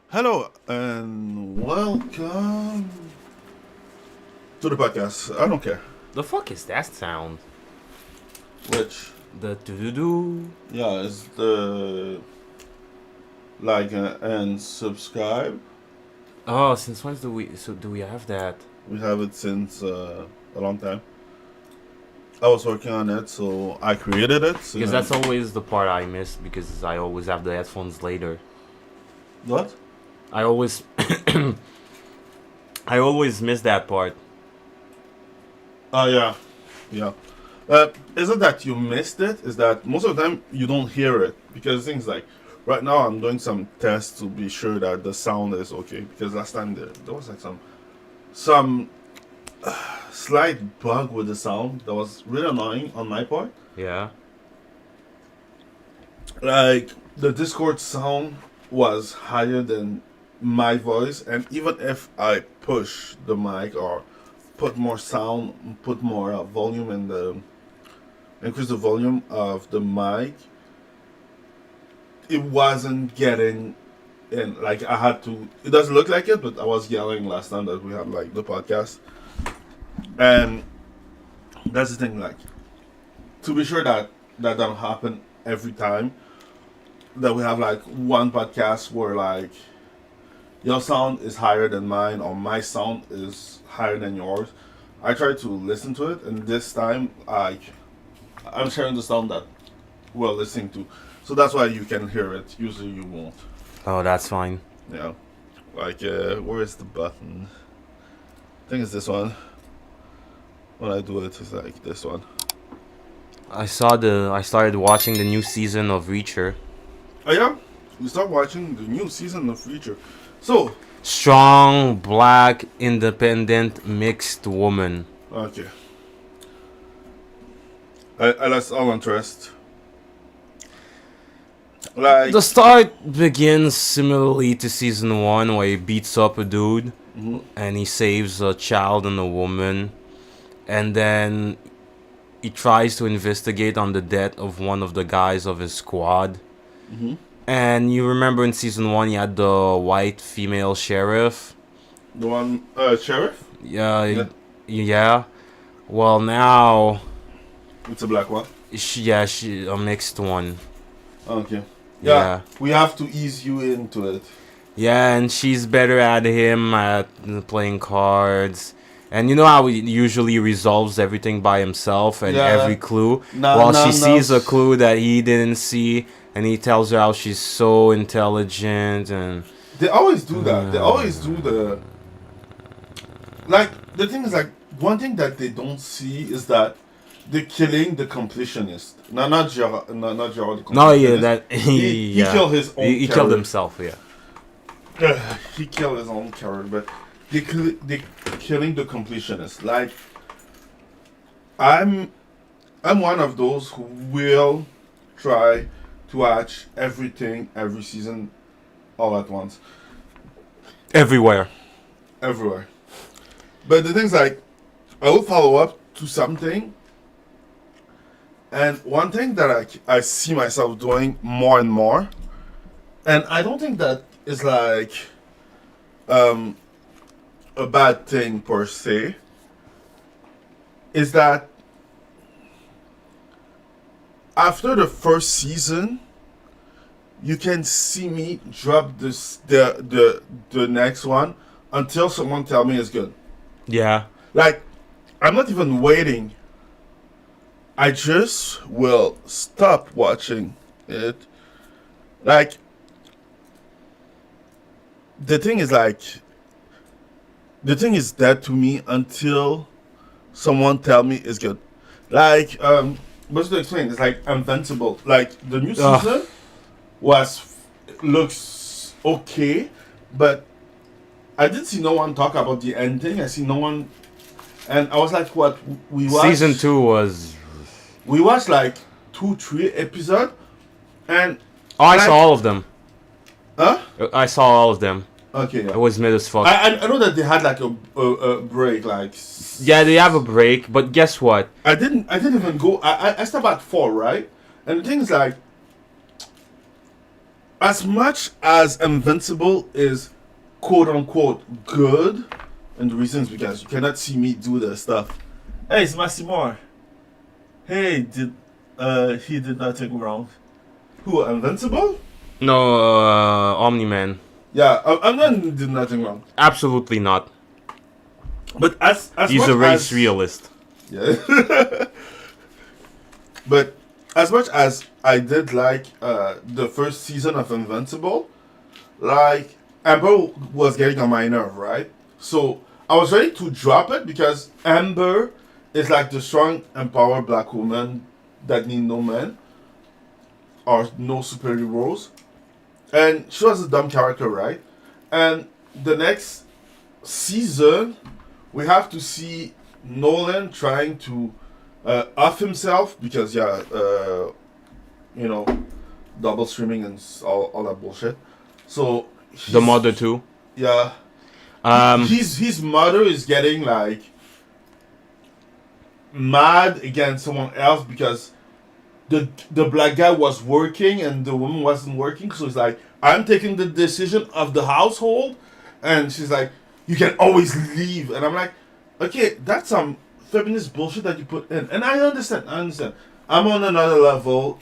Hello and welcome to the podcast. I don't care The fuck is that sound? which. The doo-doo-doo. Yeah, it's the like and subscribe. Oh, since when do we have that? We have it since a long time. I was working on it, so I created it. So Because that's always the part I miss because I always have the headphones later. what? I always I always miss that part. Oh yeah. Is it that you missed it? Is that most of the time you don't hear it because things like right now I'm doing some tests to be sure that the sound is okay because last time there was like some slight bug with the sound that was really annoying on my part. Yeah. Like the Discord sound was higher than my voice, and even if I push the mic or put more sound, put more volume in the increase the volume of the mic, it wasn't getting in. Like I had to. It doesn't look like it, but I was yelling last time that we had like the podcast, and that's the thing. Like to be sure that don't happen every time that we have like one podcast where like your sound is higher than mine or my sound is higher than yours. I try to listen to it, and this time I'm sharing the sound that we're listening to, so that's why you can hear it. Usually you won't. Oh, that's fine. Yeah, like where is the button? I think it's this one. When I do it, it's like this one. I started watching the new season of Reacher. Oh yeah, we start watching the new season of Future. So Strong, black, independent, mixed woman. okay, I lost all interest. Like, The start begins similarly to season 1 where he beats up a dude mhm, and he saves a child and a woman, and then he tries to investigate on the death of one of the guys of his squad. mhm. And you remember in season 1 you had the white female sheriff. The one, sheriff. Yeah, Yeah, yeah. Well, now it's a black one. she a mixed one. Okay. Yeah, Yeah. we have to ease you into it. Yeah, and she's better at him at playing cards. And you know how he usually resolves everything by himself and Yeah. every clue? No, Well, no, she no. sees a clue that he didn't see, and he tells her how she's so intelligent and... They always do that. They always do the. Like the thing is like one thing that they don't see is that they're killing the completionist. No, not Gerard. No, not Gerard. The completionist. No, yeah, that... He yeah. killed his own. He killed character. himself, yeah. He killed his own character, but they killing the completionist. Like I'm one of those who will try to watch everything every season all at once, Everywhere. everywhere. But the thing's like I will follow up to something, and one thing that I see myself doing more and more, and I don't think that is like um a bad thing per se, is that after the first season you can see me drop the next one until someone tell me it's good. Yeah. Like I'm not even waiting. I just will stop watching it. Like the thing is like the thing is dead to me until someone tell me it's good. Like what's to explain? It's like Invincible. Like the new Ugh. season looks okay, but I didn't see no one talk about the ending. I see no one, and I was like, "What we watched?" Season 2 was... We watched like 2-3 episodes, and Oh, I like, saw all of them. huh? I saw all of them. Okay, yeah. It was mid as fuck. I know that they had like a break, like Yeah, they have a break, but guess what? I didn't even go. I stopped at 4, right? And the thing is like as much as Invincible is quote unquote good, and the reason is because you cannot see me do the stuff. Hey, it's Massimor. Hey, he did nothing wrong. Who, Invincible? No, Omni-Man. Yeah, I'm not did nothing wrong. Absolutely not. But as He's much a race as, realist. Yeah. But as much as I did like the first season of Invincible, like Amber was getting on my nerve, right? So I was ready to drop it because Amber is like the strong, empowered black woman that need no man or no superheroes, and she was a dumb character, right? And the next season, we have to see Nolan trying to off himself because you know, double streaming and all that bullshit. So The Mother too. yeah, his mother is getting like mad against someone else because the black guy was working and the woman wasn't working. So it's like, I'm taking the decision of the household, and she's like, you can always leave. And I'm like, okay, that's some feminist bullshit that you put in. And I understand. I'm on another level.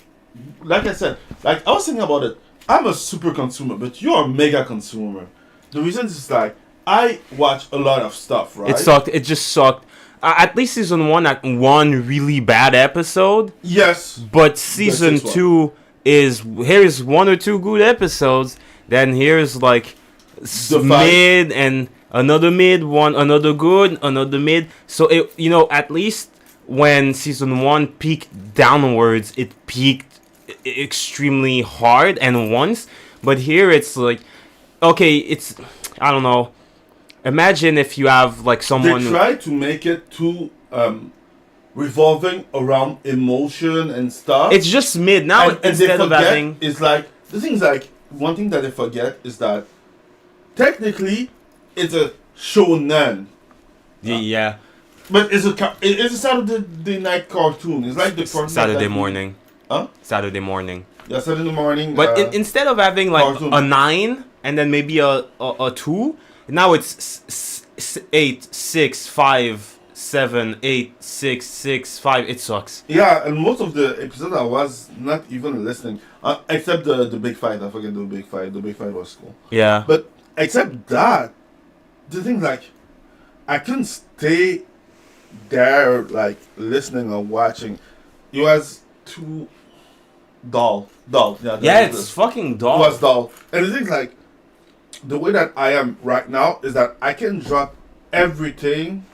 Like I said, like I was thinking about it. I'm a super consumer, but you're a mega consumer. The reason is like, I watch a lot of stuff, right? It sucked. It just sucked. At least season 1 had one really bad episode. Yes. But season 2 is, here's 1 or 2 good episodes. Then here's like mid and another mid, another good, another mid. So it, at least when season 1 peaked downwards, it peaked extremely hard and once. But here it's like, okay, it's, I don't know. Imagine if you have like someone. They try to make it too revolving around emotion and stuff. It's just mid now. And instead of having, it's like the thing is like one thing that they forget is that technically it's a shonen. Yeah. But it's a Saturday night cartoon. It's like the Saturday morning. Huh? Saturday morning. Yeah, Saturday morning. But instead of having like cartoon. a 9 and then maybe a 2, now it's 8, 6, 5, 7, 8, 6, 6, 5. It sucks. Yeah, and most of the episodes I was not even listening, except the big fight. I forget the big fight. The big fight was cool. Yeah. But except that, the thing like, I couldn't stay there like listening or watching. It was too dull. Yeah, it's fucking dull. It was dull. And the thing like, the way that I am right now is that I can drop everything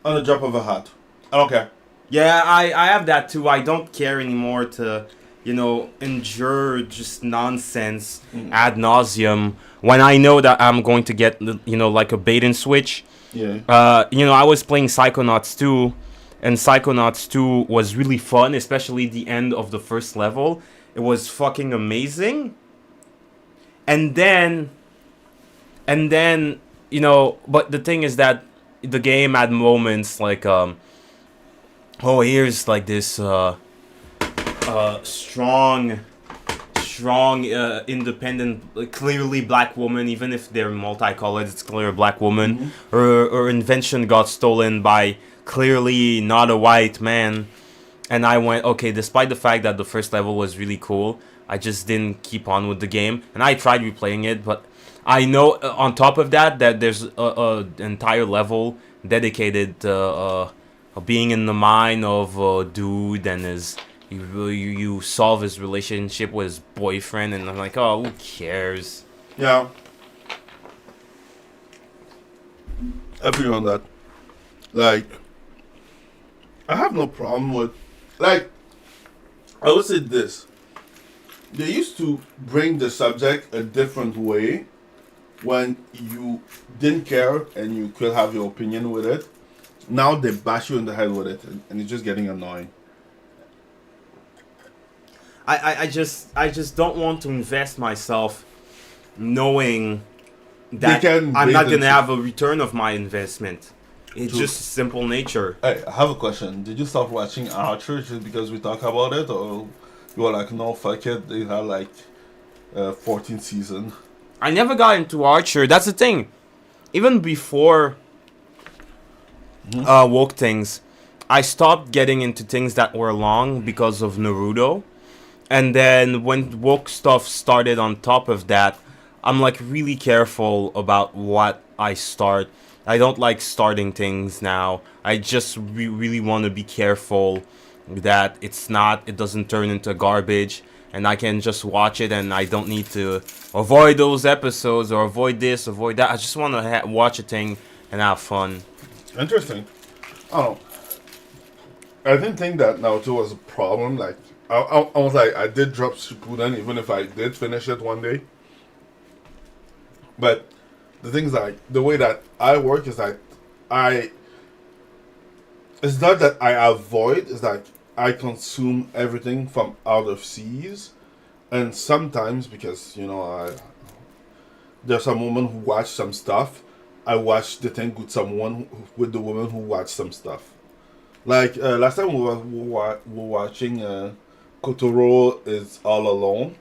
on the drop of a hat. I don't care. Yeah, I have that too. I don't care anymore to, endure just nonsense ad nauseum when I know that I'm going to get, like a bait and switch. Yeah. I was playing Psychonauts 2, and Psychonauts 2 was really fun, especially the end of the first level. It was fucking amazing. And then, but the thing is that the game had moments like, here's like this strong, independent, clearly black woman, even if they're multicolored, it's clearly a black woman. Mm-hmm. Her invention got stolen by clearly not a white man. And I went, okay, despite the fact that the first level was really cool, I just didn't keep on with the game. And I tried replaying it, but I know on top of that there's a entire level dedicated to being in the mind of a dude and you solve his relationship with his boyfriend, and I'm like, oh, who cares? Yeah. I feel on that. Like, I have no problem with, like, I would say this. They used to bring the subject a different way when you didn't care and you could have your opinion with it. Now they bash you in the head with it, and it's just getting annoying. I just don't want to invest myself knowing that I'm not gonna have a return of my investment. It's just simple nature. Hey, I have a question. Did you stop watching Archer just because we talk about it, or you were like, no, fuck it? They had like 14th season. I never got into Archer. That's the thing. Even before woke things, I stopped getting into things that were long because of Naruto. And then when woke stuff started on top of that, I'm like really careful about what I start. I don't like starting things now. I just really want to be careful that it doesn't turn into garbage, and I can just watch it, and I don't need to avoid those episodes or avoid this, avoid that. I just want to watch a thing and have fun. Interesting. Oh, I didn't think that Naruto was a problem. Like, I was like, I did drop Shippuden, even if I did finish it one day. But the thing is, like, the way that I work is like, it's not that I avoid, it's like I consume everything from out of seas. And sometimes, because, there's some woman who watch some stuff, I watch the thing with with the woman who watch some stuff. Like, last time we were watching Kotoro is All Alone.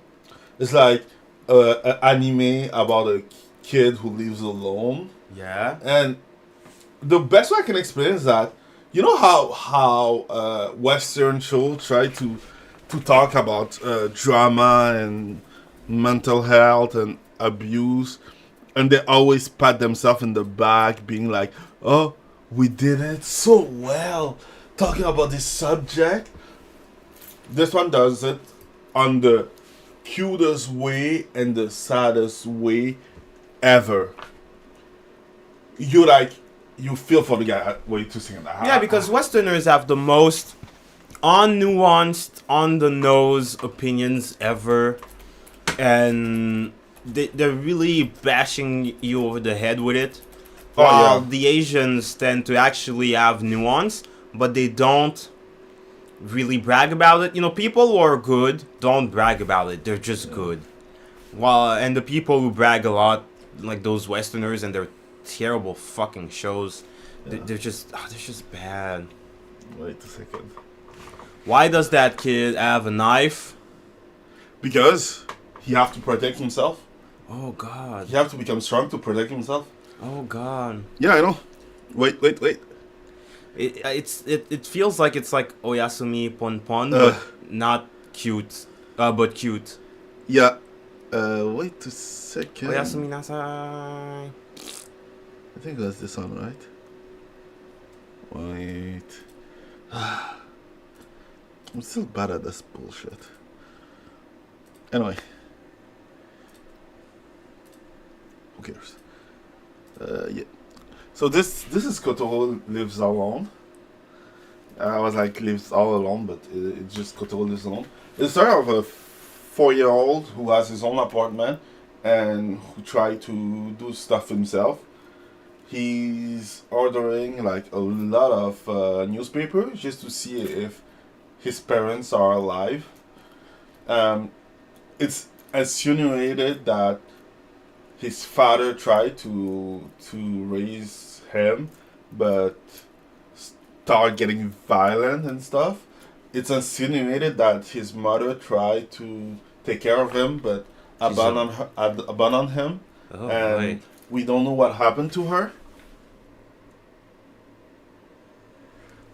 It's like an anime about a kid who lives alone. Yeah. And the best way I can explain is that, you know how Western shows try to talk about drama and mental health and abuse, and they always pat themselves in the back, being like, "Oh, we did it so well, talking about this subject." This one does it on the cutest way and the saddest way ever. You feel for the guy. Wait 2 seconds. Yeah, because Westerners have the most unnuanced, on the nose opinions ever, and they're really bashing you over the head with it. While the Asians tend to actually have nuance, but they don't really brag about it. People who are good don't brag about it. They're just good. And the people who brag a lot, like those Westerners, and they're terrible fucking shows. Yeah. They're just bad. Wait a second. Why does that kid have a knife? Because he have to protect himself. Oh god. He have to become strong to protect himself. Oh god. Yeah, I know. Wait. It feels like it's like Oyasumi Ponpon, but not cute. But cute. Yeah. Wait a second. Oyasumi Nasai. I think that's this one, right? Wait. I'm still bad at this bullshit. Anyway. Who cares? Yeah. So this is Kotoro Lives Alone. I was like lives all alone, but it's just Kotoro Lives Alone. It's the story of a 4-year-old who has his own apartment and who tried to do stuff himself. He's ordering like a lot of newspapers just to see if his parents are alive. It's insinuated that his father tried to raise him, but start getting violent and stuff. It's insinuated that his mother tried to take care of him, but abandoned him, and we don't know what happened to her.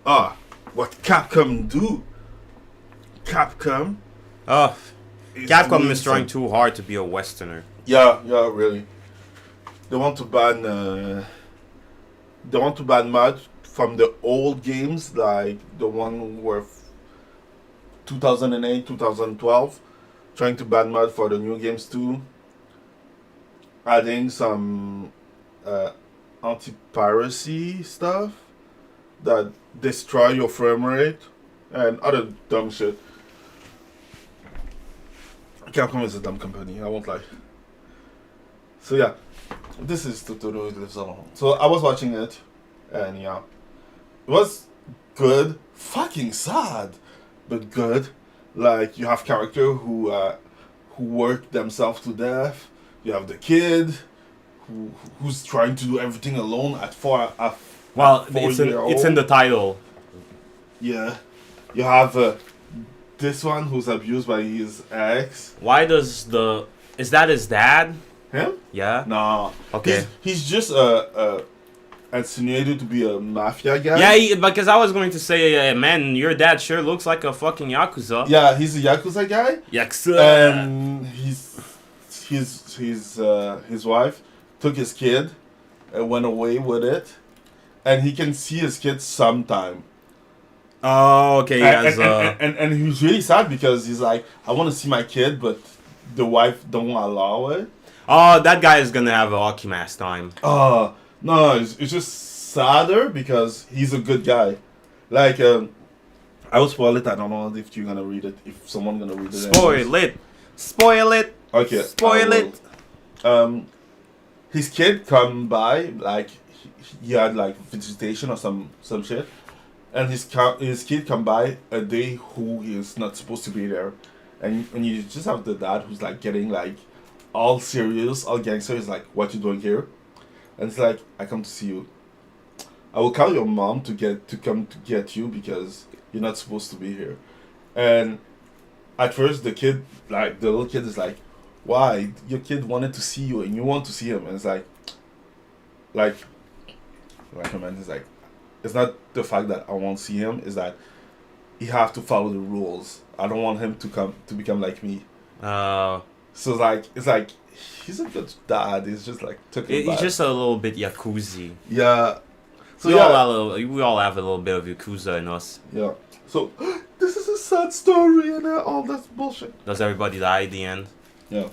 What Capcom do? Capcom. Capcom is trying too hard to be a Westerner. Yeah, really. They want to ban. Mod from the old games, like the one where 2008, 2012. Trying to ban mod for the new games too. Adding some anti-piracy stuff that destroy your frame rate and other dumb shit. Capcom is a dumb company, I won't lie. So yeah, this is Totoro Lives Alone. So I was watching it, and yeah, it was good. Fucking sad, but good. Like, you have character who work themselves to death. You have the kid who's trying to do everything alone at 4. Well, it's in the title. Yeah, you have this one who's abused by his ex. Why does the Is that his dad? Him? Yeah. Nah. Okay. He's just insinuated to be a mafia guy. Yeah, because I was going to say, man, your dad sure looks like a fucking yakuza. Yeah, he's a yakuza guy. Yakuza. And his wife took his kid and went away with it, and he can see his kid sometime. Oh, okay. And he's really sad because he's like, I want to see my kid, but the wife don't allow it. Oh, that guy is gonna have a hockey mask time. No, it's just sadder because he's a good guy. Like, I will spoil it. I don't know if you're gonna read it. If someone's gonna read it. Spoil it. Spoil it. Okay. Spoil it. His kid come by, like he had like vegetation or some shit, and his kid come by a day who is not supposed to be there, and you just have the dad who's like getting like all serious, all gangster. Is like, what you doing here? And it's like, I come to see you. I will call your mom to come to get you because you're not supposed to be here. And at first the little kid is like, why? Your kid wanted to see you and you want to see him. And it's like a man is like, it's not the fact that I won't see him, is that he have to follow the rules. I don't want him to become like me. So it's like he's a good dad. He's just like He's just a little bit yakuza. Yeah. So we all have a little bit of yakuza in us. Yeah. So this is a sad story and all that's bullshit. Does everybody die at the end? Yeah.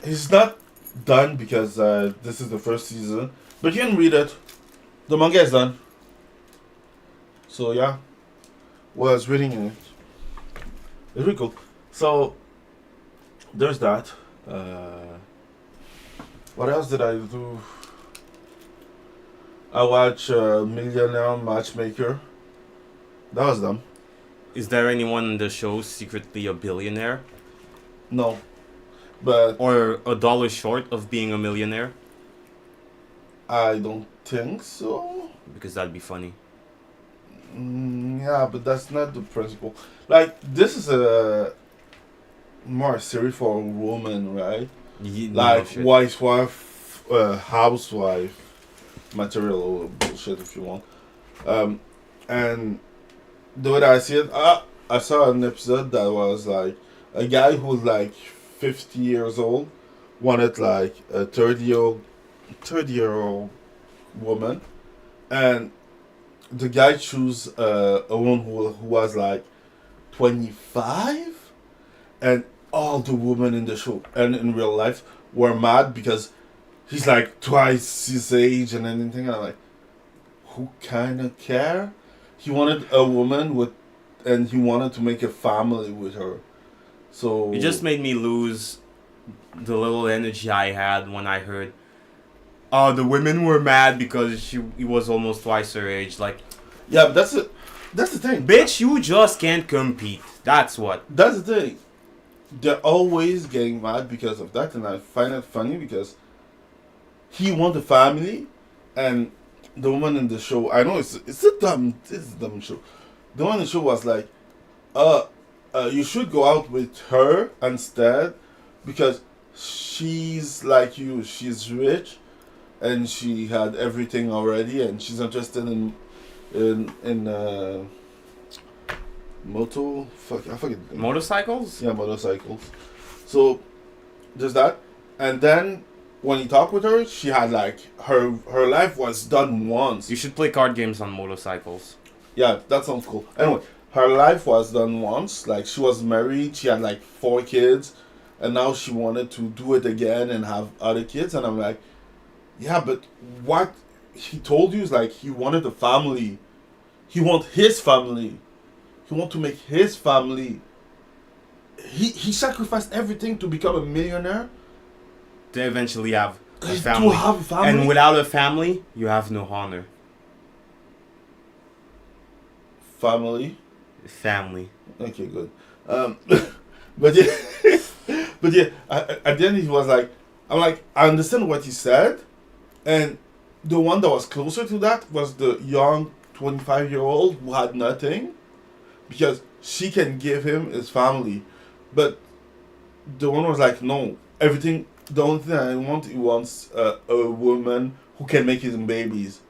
He's not done because this is the first season, but you can read it. The manga is done. So yeah, was reading it. It's really cool. So there's that. What else did I do? I watched Millionaire Matchmaker. That was them. Is there anyone in the show secretly a billionaire? No. But or $1 short of being a millionaire? I don't think so. Because that'd be funny. Yeah, but that's not the principle. Like, this is a more series for a woman, right? Like, wife, housewife material or bullshit if you want. And the way that I see it, I saw an episode that was like a guy who was like 50 years old wanted like a 30-year-old woman, and the guy chose a woman who was like 25, and all the women in the show and in real life were mad because he's like twice his age and anything. And I'm like, who kind of care? He wanted a woman and he wanted to make a family with her. So it just made me lose the little energy I had when I heard, oh, the women were mad because he was almost twice her age. Like, yeah, but that's the thing. Bitch, you just can't compete. That's what. That's the thing. They're always getting mad because of that, and I find it funny because he wanted a family, and the woman in the show, I know it's a dumb show. The one in the show was like, you should go out with her instead because she's like you. She's rich, and she had everything already, and she's interested in motorcycles? Yeah, motorcycles. So there's that, and then when you talk with her, she had like her life was done once. You should play card games on motorcycles. Yeah, that sounds cool. Anyway, her life was done once. Like, she was married, she had like 4 kids, and now she wanted to do it again and have other kids. And I'm like, yeah, but what he told you is like he wanted a family. He want his family. He want to make his family. He sacrificed everything to become a millionaire. To eventually have a family. To have a family. And without a family, you have no honor. Family. Okay, good. But yeah, at the end he was like, I understand what he said, and the one that was closer to that was the young 25-year-old who had nothing, because she can give him his family, but the one was like, no, everything. The only thing I want, he wants a woman who can make his babies.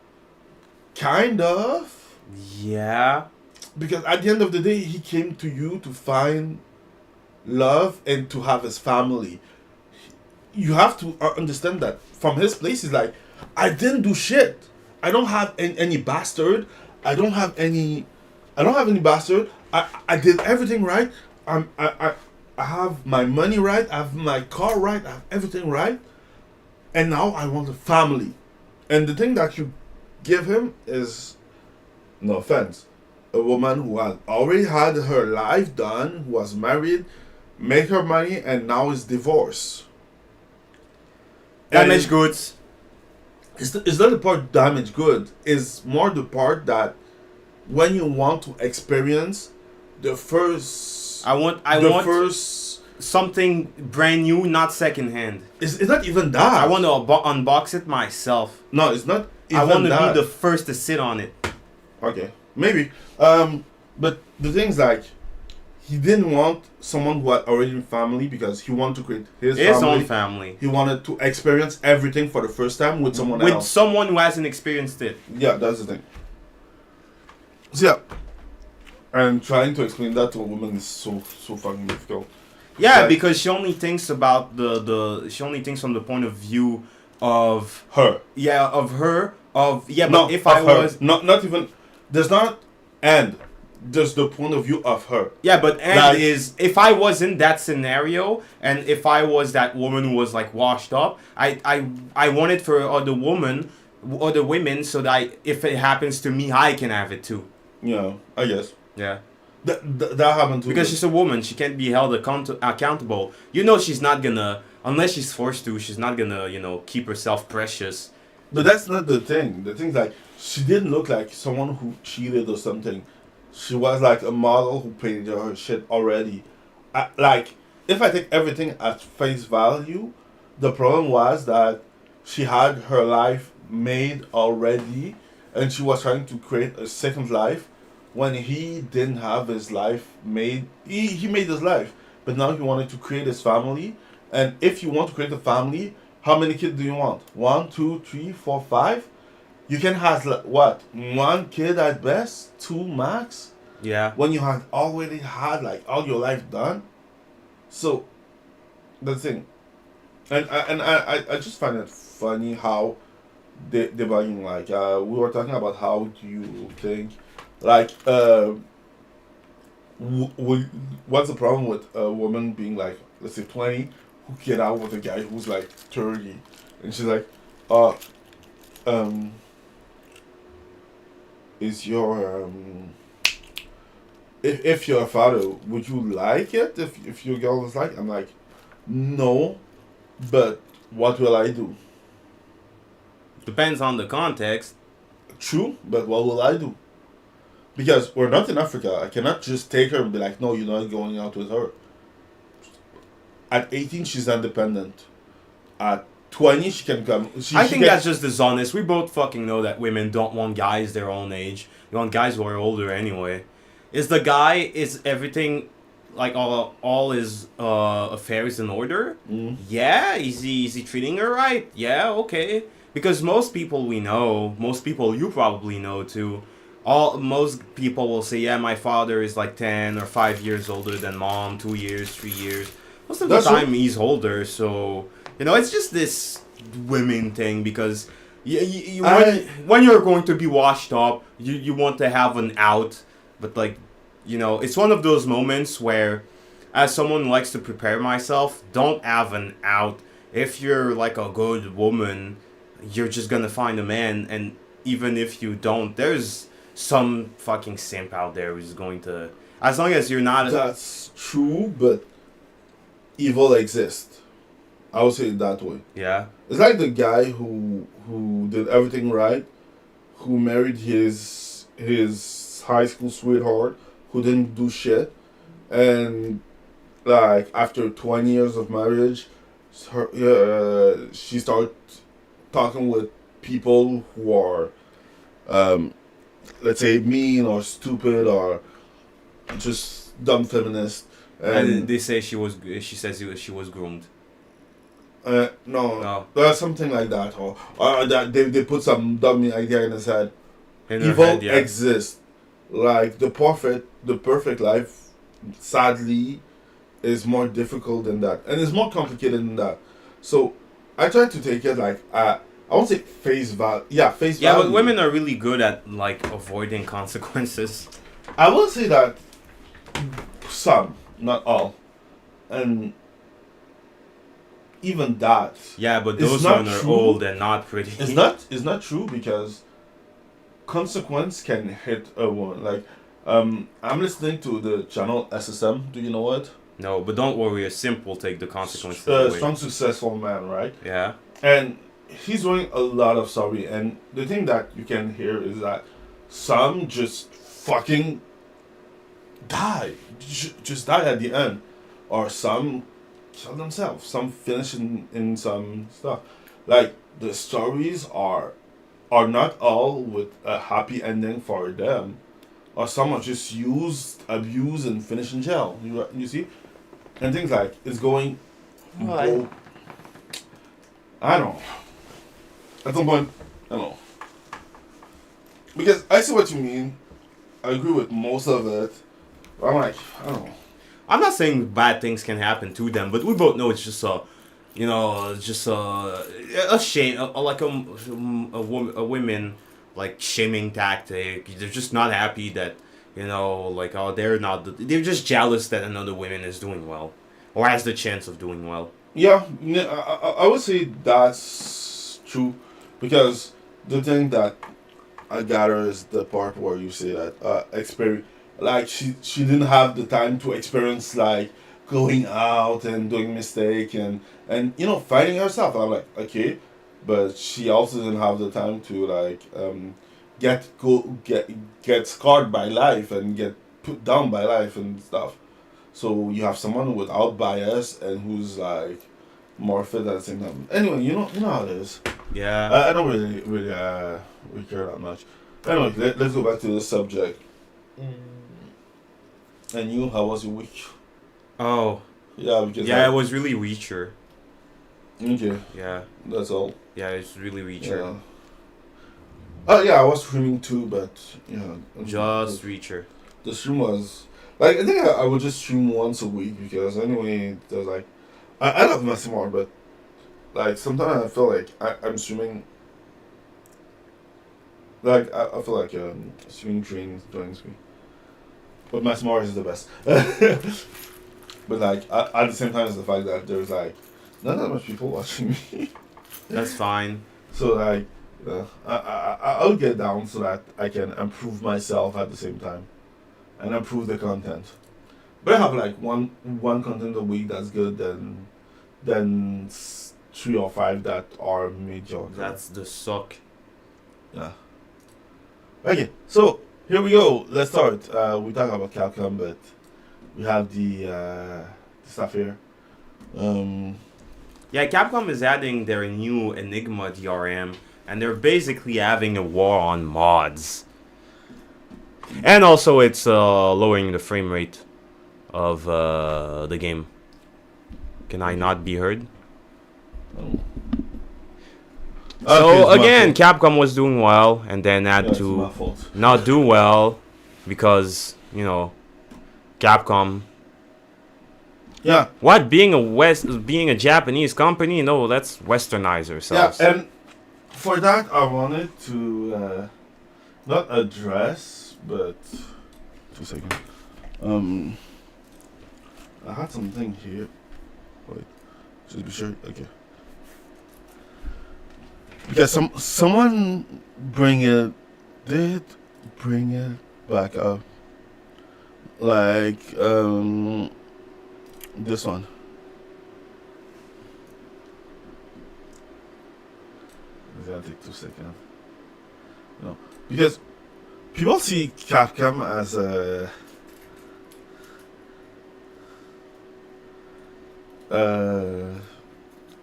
Kind of, Yeah. because at the end of the day, he came to you to find love and to have his family. You have to understand that from his place, he's like, I didn't do shit. I don't have any bastard. I don't have any. I don't have any bastard. I did everything right. I have my money right. I have my car right. I have everything right. And now I want a family. And the thing that you give him is, no offense, a woman who had already had her life done, who was married, made her money, and now is divorced. Damaged goods. It's not the part damaged good. It's more the part that when you want to experience the first, I want first. something brand new, not secondhand. It's not even that. I want to unbox it myself. No, it's not even I want to that. be the first to sit on it. Okay, maybe. But the thing's like, he didn't want someone who had already a family because he wanted to create his own family. He wanted to experience everything for the first time with someone else. With someone who hasn't experienced it. Yeah, that's the thing. So yeah, and trying to explain that to a woman is so fucking difficult. Yeah, Like, because she only thinks about she only thinks from the point of view of her. Yeah, of her. Of yeah, No, but if of I her. was not even. There's not and. Just the point of view of her. Yeah, but and like, is if I was in that scenario and if I was that woman who was like washed up, I want it for other women so that if it happens to me, I can have it too. Yeah, I guess. Yeah. That happened too. Because she's a woman, she can't be held accountable. You know, she's not gonna, unless she's forced to, she's not gonna, keep herself precious. But that's not the thing. The thing's like, she didn't look like someone who cheated or something. She was like a model who paid her shit already. Like, if I take everything at face value, the problem was that she had her life made already and she was trying to create a second life when he didn't have his life made. He made his life, but now he wanted to create his family. And if you want to create a family, how many kids do you want? 1, 2, 3, 4, 5? You can have what? 1 kid at best, 2 max. Yeah. When you have already had like all your life done. So, the thing, and I just find it funny how they're being like we were talking about how do you think like what's the problem with a woman being like, let's say 20, who get out with a guy who's like 30, and she's like, is your if you're a father, would you like it if your girl is like? I'm like, no, but what will I do? Depends on the context. True, but what will I do? Because we're not in Africa. I cannot just take her and be like, no, you're not going out with her. At 18, she's independent. At 20, she can come. I think that's just dishonest. We both fucking know that women don't want guys their own age. They want guys who are older anyway. Is everything, like all his affairs in order? Mm. Yeah, is he treating her right? Yeah, okay. Because most people we know, most people you probably know too, most people will say, yeah, my father is like 10 or 5 years older than mom, 2 years, 3 years. Most of the time he's older, so it's just this women thing because when you're going to be washed up, you want to have an out. But like, it's one of those moments where, as someone who likes to prepare myself, don't have an out. If you're like a good woman, you're just gonna find a man, and even if you don't, there's some fucking simp out there who's going to. As long as you're not. That's true, but evil exists. I would say it that way. Yeah. It's like the guy who did everything right, who married his high school sweetheart, who didn't do shit, and like after 20 years of marriage, she started talking with people who are, let's say, mean or stupid or just dumb feminist, And they say she says she was groomed. No, something like that, or that they put some dummy idea in his head. In her Evil head, yeah. exists, like the perfect life, sadly, is more difficult than that, and it's more complicated than that. So, I try to take it like I won't say face value. Yeah, face value. Yeah, but women are really good at like avoiding consequences. I will say that some, not all, and even that. Yeah, but those women are old and not pretty. It's not true because consequence can hit a woman. Like, I'm listening to the channel SSM. Do you know what? No, but don't worry. A simp will take the consequences away. Strong, successful man, right? Yeah. And he's doing a lot of sorry. And the thing that you can hear is that some just fucking die, just die at the end, or some kill themselves. Some finish in some stuff. Like the stories are not all with a happy ending for them, or some are just used, abused, and finish in jail. You see, and things like it's going. Why? I don't know. At some point, I don't know. Because I see what you mean. I agree with most of it. But I'm like, I don't know. I'm not saying bad things can happen to them, but we both know it's just a shame, like a women like shaming tactic. They're just not happy that they're just jealous that another woman is doing well or has the chance of doing well. Yeah, I would say that's true, because the thing that I gather is the part where you say that experience, like she didn't have the time to experience like going out and doing mistake and fighting herself. I'm like, okay, but she also didn't have the time to like get scarred by life and get put down by life and stuff. So you have someone without bias and who's like more fit at the same time. Anyway, you know how it is. Yeah. I don't really care that much. Anyway, let's go back to the subject. And you, how was your week? Oh. Yeah, because it was really Reacher. Okay. Yeah. That's all. Yeah, it's really Reacher. Yeah. Oh yeah, I was streaming too, but yeah. Just Reacher. The stream was like, I think I would just stream once a week, because anyway there's like I love messing more, but like sometimes I feel like I'm streaming. Like I feel like streaming trains joins me. But Mass Morris is the best. But like at the same time as the fact that there's like not that much people watching me. That's fine. So like I'll get down so that I can improve myself at the same time, and improve the content. But I have like one content a week that's good, then 3 or 5 that are mediocre. That's the suck. Yeah. Okay, so here we go. Let's start. We talk about Capcom, but we have the stuff here. Yeah, Capcom is adding their new Enigma DRM, and they're basically having a war on mods. And also, it's lowering the frame rate of the game. Can I not be heard? So again, Capcom was doing well, and then had to not do well because Capcom. Yeah. What, being a Japanese company? No, let's westernize ourselves. Yeah, and for that I wanted to not address, but 2 seconds. I had something here. Wait, just be sure. Okay. Yeah, someone did bring it back up. Like this one. It's gonna take 2 seconds. Because people see Capcom as a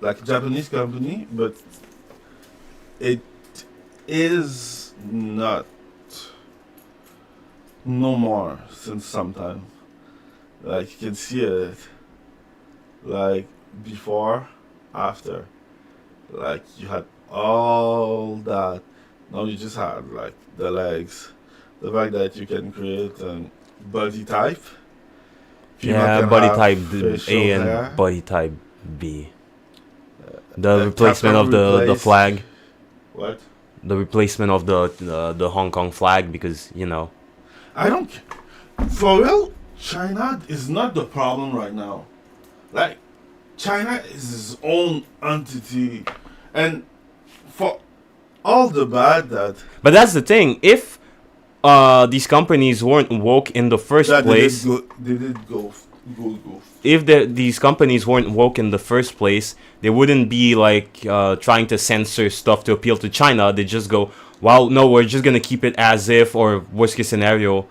like a Japanese company, but it is not no more since some time. Like you can see it, like before, after. Like you had all that. Now you just had like the legs. The fact that you can create a body type. Female Yeah, can body have type facial A and hair. body type B. The replacement Capcom of the replaced flag. what? The replacement of the Hong Kong flag, because I don't. For real, China is not the problem right now. Like China is its own entity, and for all the bad that But that's the thing. If these companies weren't woke in the first that place, they did go. if these companies weren't woke in the first place, they wouldn't be like trying to censor stuff to appeal to China. They just go, well, no, we're just gonna keep it as if, or worst case scenario,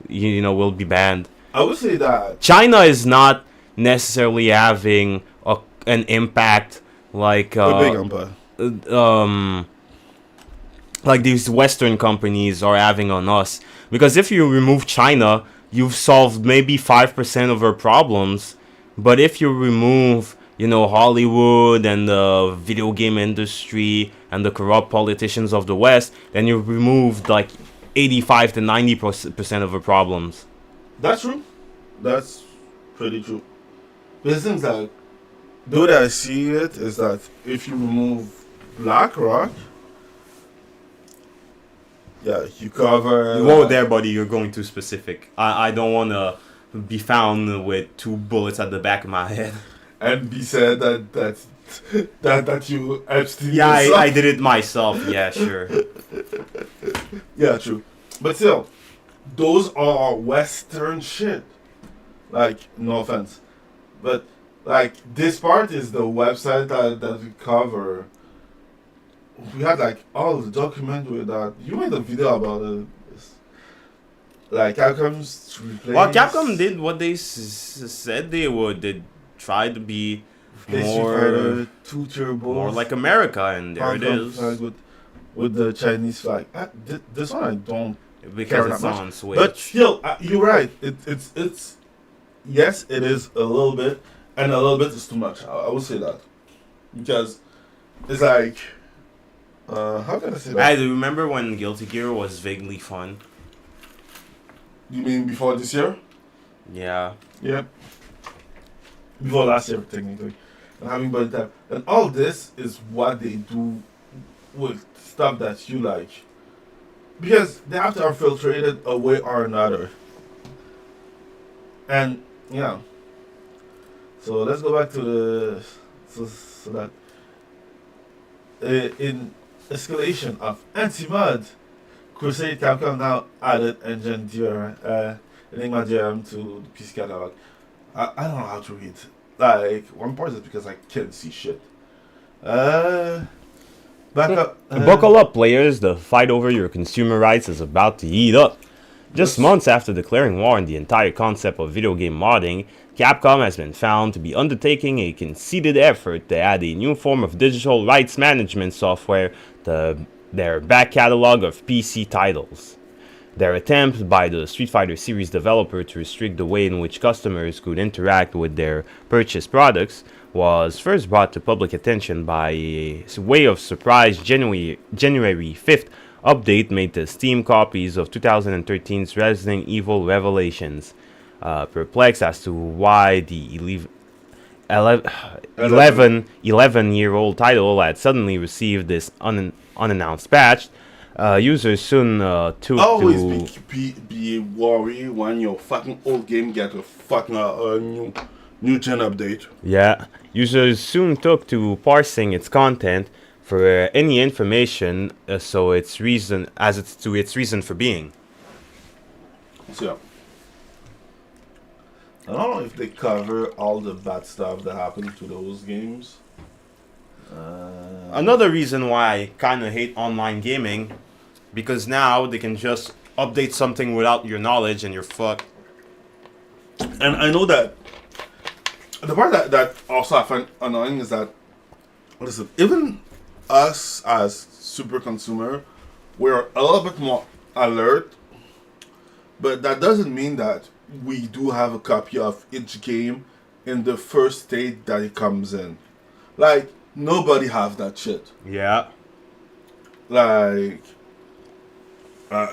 will be banned. I would say that China is not necessarily having an impact like a big empire. um like these Western companies are having on us. Because if you remove China, you've solved maybe 5% of our problems. But if you remove, Hollywood and the video game industry and the corrupt politicians of the West, then you've removed like 85 to 90% of our problems. That's true. That's pretty true. But it seems like the way that I see it is that if you remove BlackRock, yeah, you cover. Whoa there, buddy, you're going too specific. I don't want to be found with 2 bullets at the back of my head. And be said that you Epstein. Yeah, yourself. I did it myself. Yeah, sure. Yeah, true. But still, those are Western shit. Like, no offense. But, like, this part is the website that we cover. We had, like, all the documentary that. You made a video about it. Like, Capcom's replace. Well, Capcom did what they said they would. They tried to be more 2 Turbo. more like America, and there it is. With the Chinese flag. This one I don't. Because care it's that much. on Switch. But still, you're right. It's yes, it is a little bit, and a little bit is too much. I would say that because it's like, how can I say that? I remember when Guilty Gear was vaguely fun. You mean before this year? Yeah. Yeah. Before last year, technically, and having body type, and all this is what they do with stuff that you like, because they have to infiltrate it a way or another. And yeah. So let's go back to the so that in escalation of anti-mod, Crusade Capcom now added Engine Enigma DRM to the PC catalog. I don't know how to read. Like, one part is because I can't see shit. Back up. Buckle up, players. The fight over your consumer rights is about to heat up. Just months after declaring war on the entire concept of video game modding, Capcom has been found to be undertaking a conceited effort to add a new form of digital rights management software to their back catalog of PC titles. Their attempt by the Street Fighter series developer to restrict the way in which customers could interact with their purchased products was first brought to public attention by a way of surprise January 5th update made to Steam copies of 2013's Resident Evil Revelations. Perplexed as to why the 11-year-old title had suddenly received this unannounced patch, users soon took always to... be worried when your fucking old game get a fucking new gen update. Yeah, users soon took to parsing its content for any information to its reason for being. So yeah. I don't know if they cover all the bad stuff that happened to those games. Another reason why I kind of hate online gaming, because now they can just update something without your knowledge and you're fucked. And I know that the part that also I find annoying is that, listen, even us as super consumer, we're a little bit more alert, but that doesn't mean that we do have a copy of each game in the first state that it comes in. Like, nobody have that shit. Yeah. Like, I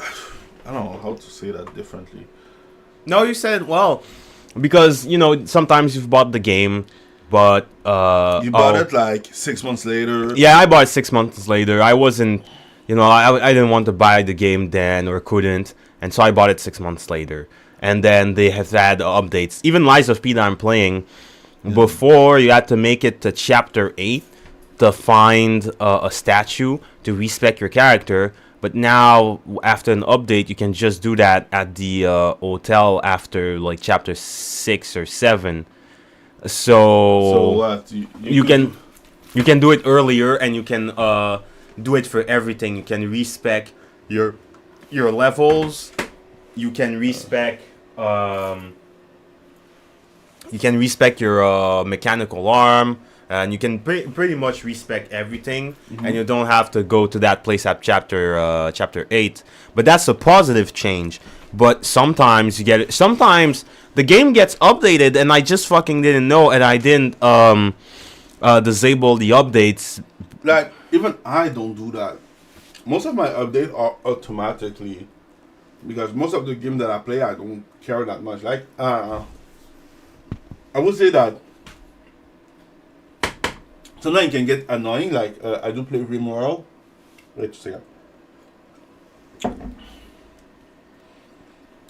don't know how to say that differently. No, you said well, because sometimes you've bought the game, but You bought it like 6 months later. Yeah, I bought it 6 months later. I wasn't, I didn't want to buy the game then or couldn't, and so I bought it 6 months later. And then they have had updates. Even Lies of P that I'm playing, before you had to make it to chapter 8 to find a statue to respec your character. But now, after an update, you can just do that at the hotel after like chapter 6 or 7. So what? You can do it earlier, and you can do it for everything. You can respec your levels. You can respec your mechanical arm, and you can pretty much respec everything, and you don't have to go to that place at chapter 8. But that's a positive change. But sometimes you get it. Sometimes the game gets updated, and I just fucking didn't know, and I didn't disable the updates. Like, even I don't do that. Most of my updates are automatically, because most of the game that I play, I don't care that much. Like, I would say that sometimes it can get annoying. Like, I do play Rimworld. Wait a second.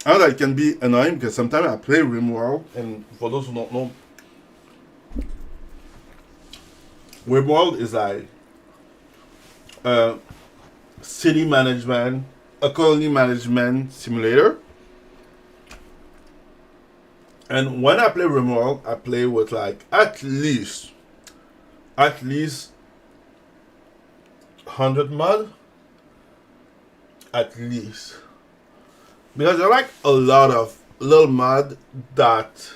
I know that it can be annoying because sometimes I play Rimworld, and for those who don't know, Rimworld is like city management, a colony management simulator. And when I play Rimworld, I play with like at least 100 mod. At least. Because there are like a lot of little mod that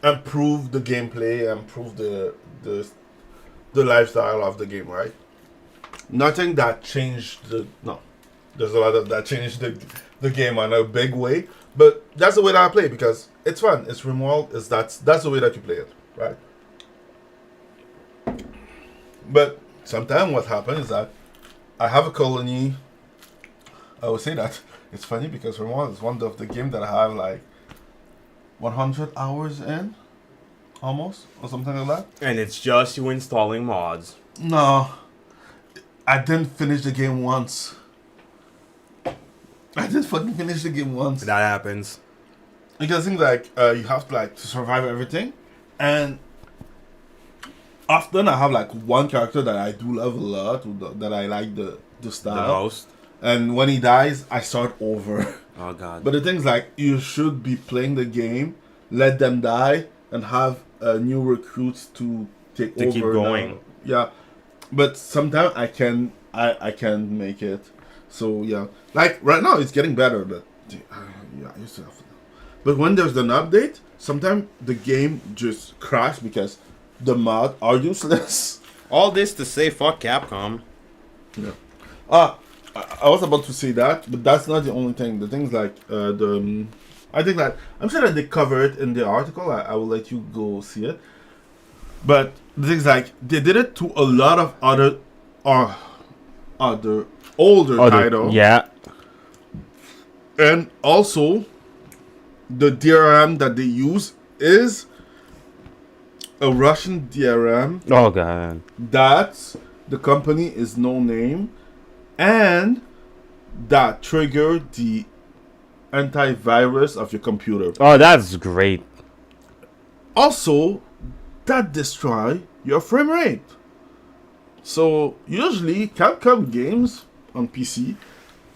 improve the gameplay, improve the lifestyle of the game, right? Nothing that changed there's a lot of that changed the game in a big way, but that's the way that I play because it's fun. It's Rimworld. That's the way that you play it, right? But sometimes what happens is that I have a colony. I would say that it's funny because Rimworld is one of the games that I have like 100 hours in, almost, or something like that. And it's just you installing mods. No, I didn't finish the game once. I didn't fucking finish the game once. That happens. Because things like you have to like to survive everything, and often I have like one character that I do love a lot, that I like the style The most. And when he dies, I start over. Oh god. But the thing's like you should be playing the game, let them die, and have new recruits to take over. To keep going. Now. Yeah, but sometimes I can make it. So yeah, like right now it's getting better, but yeah, I used to have. But when there's an update, sometimes the game just crashes because the mods are useless. All this to say fuck Capcom. Yeah. I was about to say that, but that's not the only thing. The things like I think that I'm sure that they cover it in the article. I will let you go see it. But the things like they did it to a lot of other older titles. Yeah. And also, the DRM that they use is a Russian DRM. Oh god. That the company is no name, and that triggered the antivirus of your computer. Oh, that's great. Also, that destroy your frame rate. So usually Capcom games on PC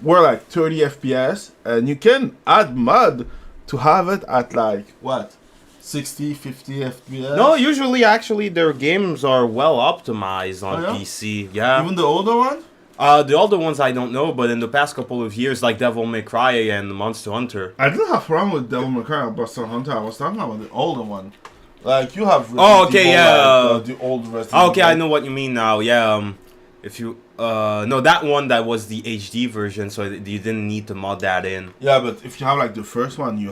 were like 30 FPS, and you can add mod to have it at like what, 60, 50 FPS. No, usually actually their games are well optimized on Oh, yeah? PC. Yeah. Even the older one. The older ones I don't know, but in the past couple of years, like Devil May Cry and Monster Hunter. I didn't have a problem with Devil May Cry or Monster Hunter. I was talking about the older one. Like you have. Oh, okay, Evil, yeah. like, the old Resident Okay, Evil. I know what you mean now. Yeah. If you no, that one that was the HD version, so you didn't need to mod that in. Yeah, but if you have like the first one, you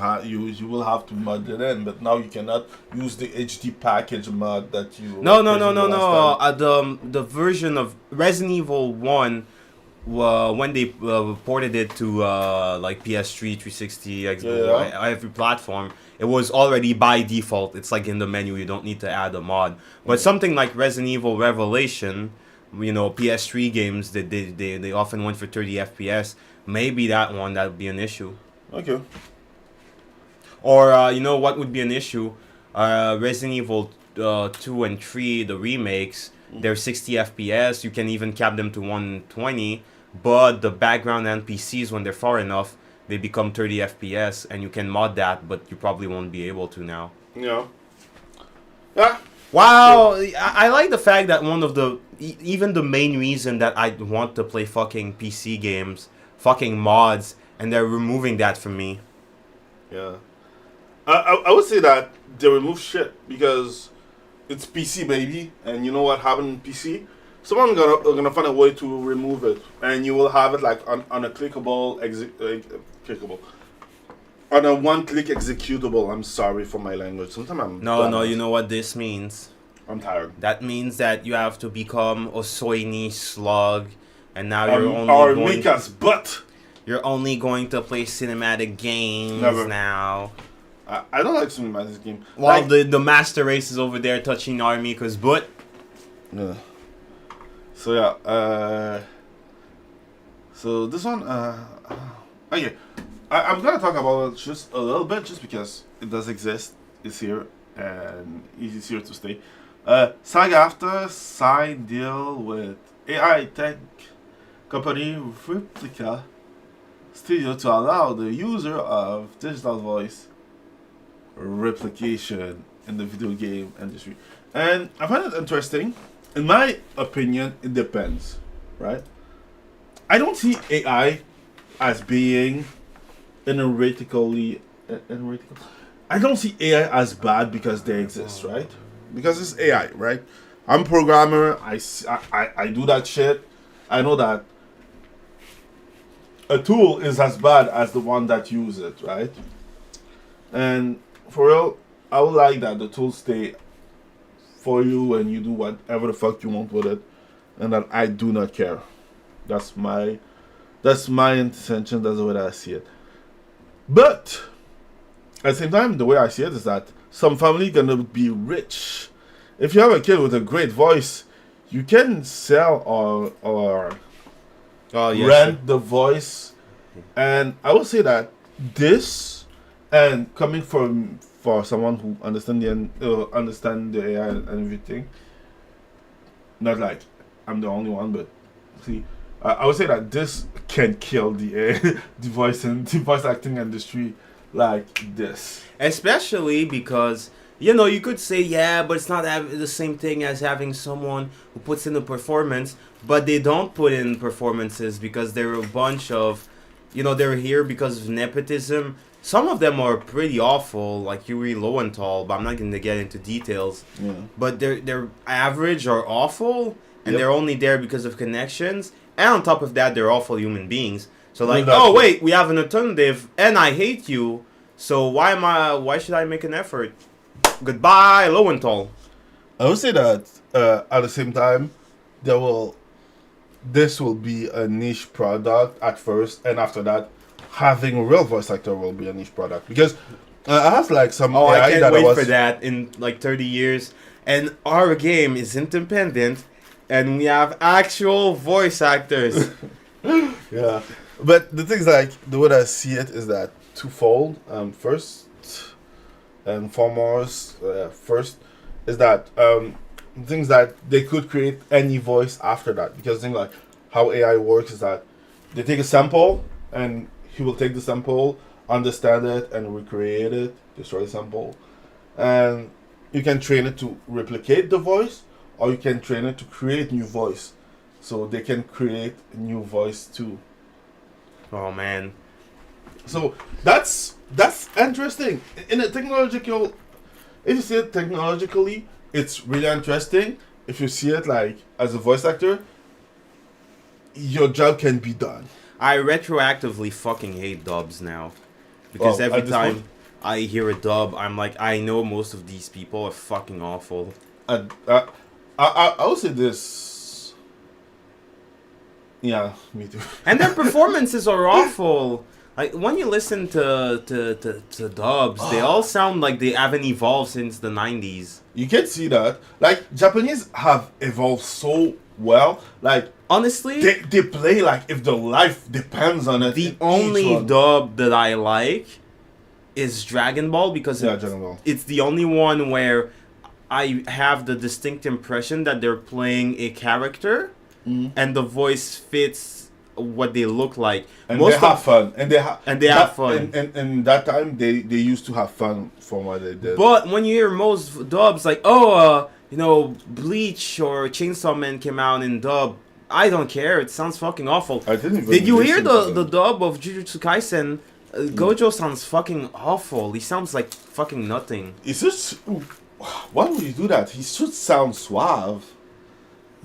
will have to mod it in. But now you cannot use the HD package mod that you. No, were no, no, using no, the last no. time. The version of Resident Evil 1, when they ported it to like PS3, 360, Xbox, Yeah. every platform, it was already by default. It's like in the menu. You don't need to add a mod. But something like Resident Evil Revelation, PS3 games that they often went for 30 FPS. Maybe that would be an issue. Okay. Or what would be an issue? Resident Evil 2 and 3, the remakes, they're 60 FPS. You can even cap them to 120, but the background NPCs, when they're far enough, they become 30 FPS, and you can mod that, but you probably won't be able to now. Yeah. Yeah. Wow, I like the fact that one of the even the main reason that I want to play fucking PC games, fucking mods, and they're removing that from me. Yeah. I would say that they remove shit because it's PC, baby, and you know what happened in PC? Someone gonna find a way to remove it, and you will have it like on a clickable, on a one-click executable. I'm sorry for my language. Sometimes I'm No, you know what this means? I'm tired. That means that you have to become a Soini slug, and now Or Mika's butt. you're only going to play cinematic games Never. now. I don't like cinematic game. While Like, the master race is over there touching Armika's butt. yeah. So yeah. So this one. Okay. I'm gonna talk about it just a little bit, just because it does exist. It's here and it's here to stay. SAG-AFTRA signed deal with AI tech company Replica Studio to allow the user of digital voice replication in the video game industry. And I find it interesting. In my opinion, it depends, right? I don't see AI as being analytically. I don't see AI as bad because they exist, right? Because it's AI, right? I'm a programmer. I do that shit. I know that a tool is as bad as the one that uses it, right? And for real, I would like that the tools stay for you and you do whatever the fuck you want with it, and that I do not care. That's my intention. That's the way that I see it. But at the same time, the way I see it is that some family gonna be rich. If you have a kid with a great voice, you can sell or rent the voice, and I would say that this, and coming from for someone who understand the AI and everything, not like I'm the only one, but see, I would say that this can kill the the voice acting industry like this. Especially because, you could say, yeah, but it's not the same thing as having someone who puts in a performance, but they don't put in performances because they're a bunch of, they're here because of nepotism. Some of them are pretty awful, like Yuri Lowenthal, but I'm not going to get into details. Yeah. But they're average or awful, and Yep. they're only there because of connections. And on top of that, they're awful human beings. So like, Well, oh wait, we have an alternative, and I hate you. So why should I make an effort? Goodbye, Lowenthal. I would say that at the same time, this will be a niche product at first, and after that, having a real voice actor will be a niche product, because I have like some Oh, AI I can't that wait I was for that in like 30 years. And our game is independent, and we have actual voice actors. yeah. But the thing is, like, the way I see it is that twofold. First and foremost, first is that things that they could create any voice after that, because the thing like how AI works is that they take a sample and he will take the sample, understand it, and recreate it, destroy the sample, and you can train it to replicate the voice, or you can train it to create new voice, so they can create a new voice too. Oh man. So that's interesting. In a technological, if you see it technologically, it's really interesting. If you see it like as a voice actor, your job can be done. I retroactively fucking hate dubs now. Because every time I hear a dub, I'm like, I know most of these people are fucking awful. I will say this. Yeah, me too. And their performances are awful. Like, when you listen to dubs, they all sound like they haven't evolved since the 90s. You can see that. Like, Japanese have evolved so well. Like, honestly, they play like if their life depends on it. The only dub that I like is Dragon Ball, because it's the only one where I have the distinct impression that they're playing a character, and the voice fits what they look like. And they have fun. And they have fun. And that time they used to have fun from what they did. But when you hear most dubs like, Bleach or Chainsaw Man came out in dub, I don't care. It sounds fucking awful. I didn't even Did you hear the dub of Jujutsu Kaisen? Gojo sounds fucking awful. He sounds like fucking nothing. It's just... Why would you do that? He should sound suave.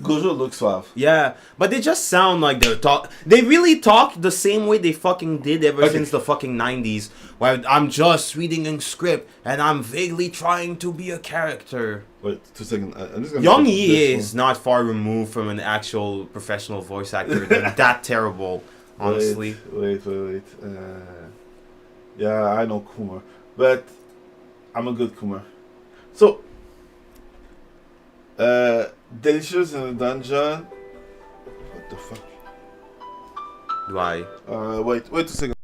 Gojo looks suave. Yeah, but they just sound like they're They really talk the same way they fucking did ever since the fucking 90s. Where I'm just reading a script and I'm vaguely trying to be a character. Wait, 2 seconds. I'm just gonna Young Yi is not far removed from an actual professional voice actor. They're that terrible, honestly. Wait. Yeah, I know Kumar, but I'm a good Kumar. So, Delicious in the dungeon. What the fuck? Why? Wait 2 seconds.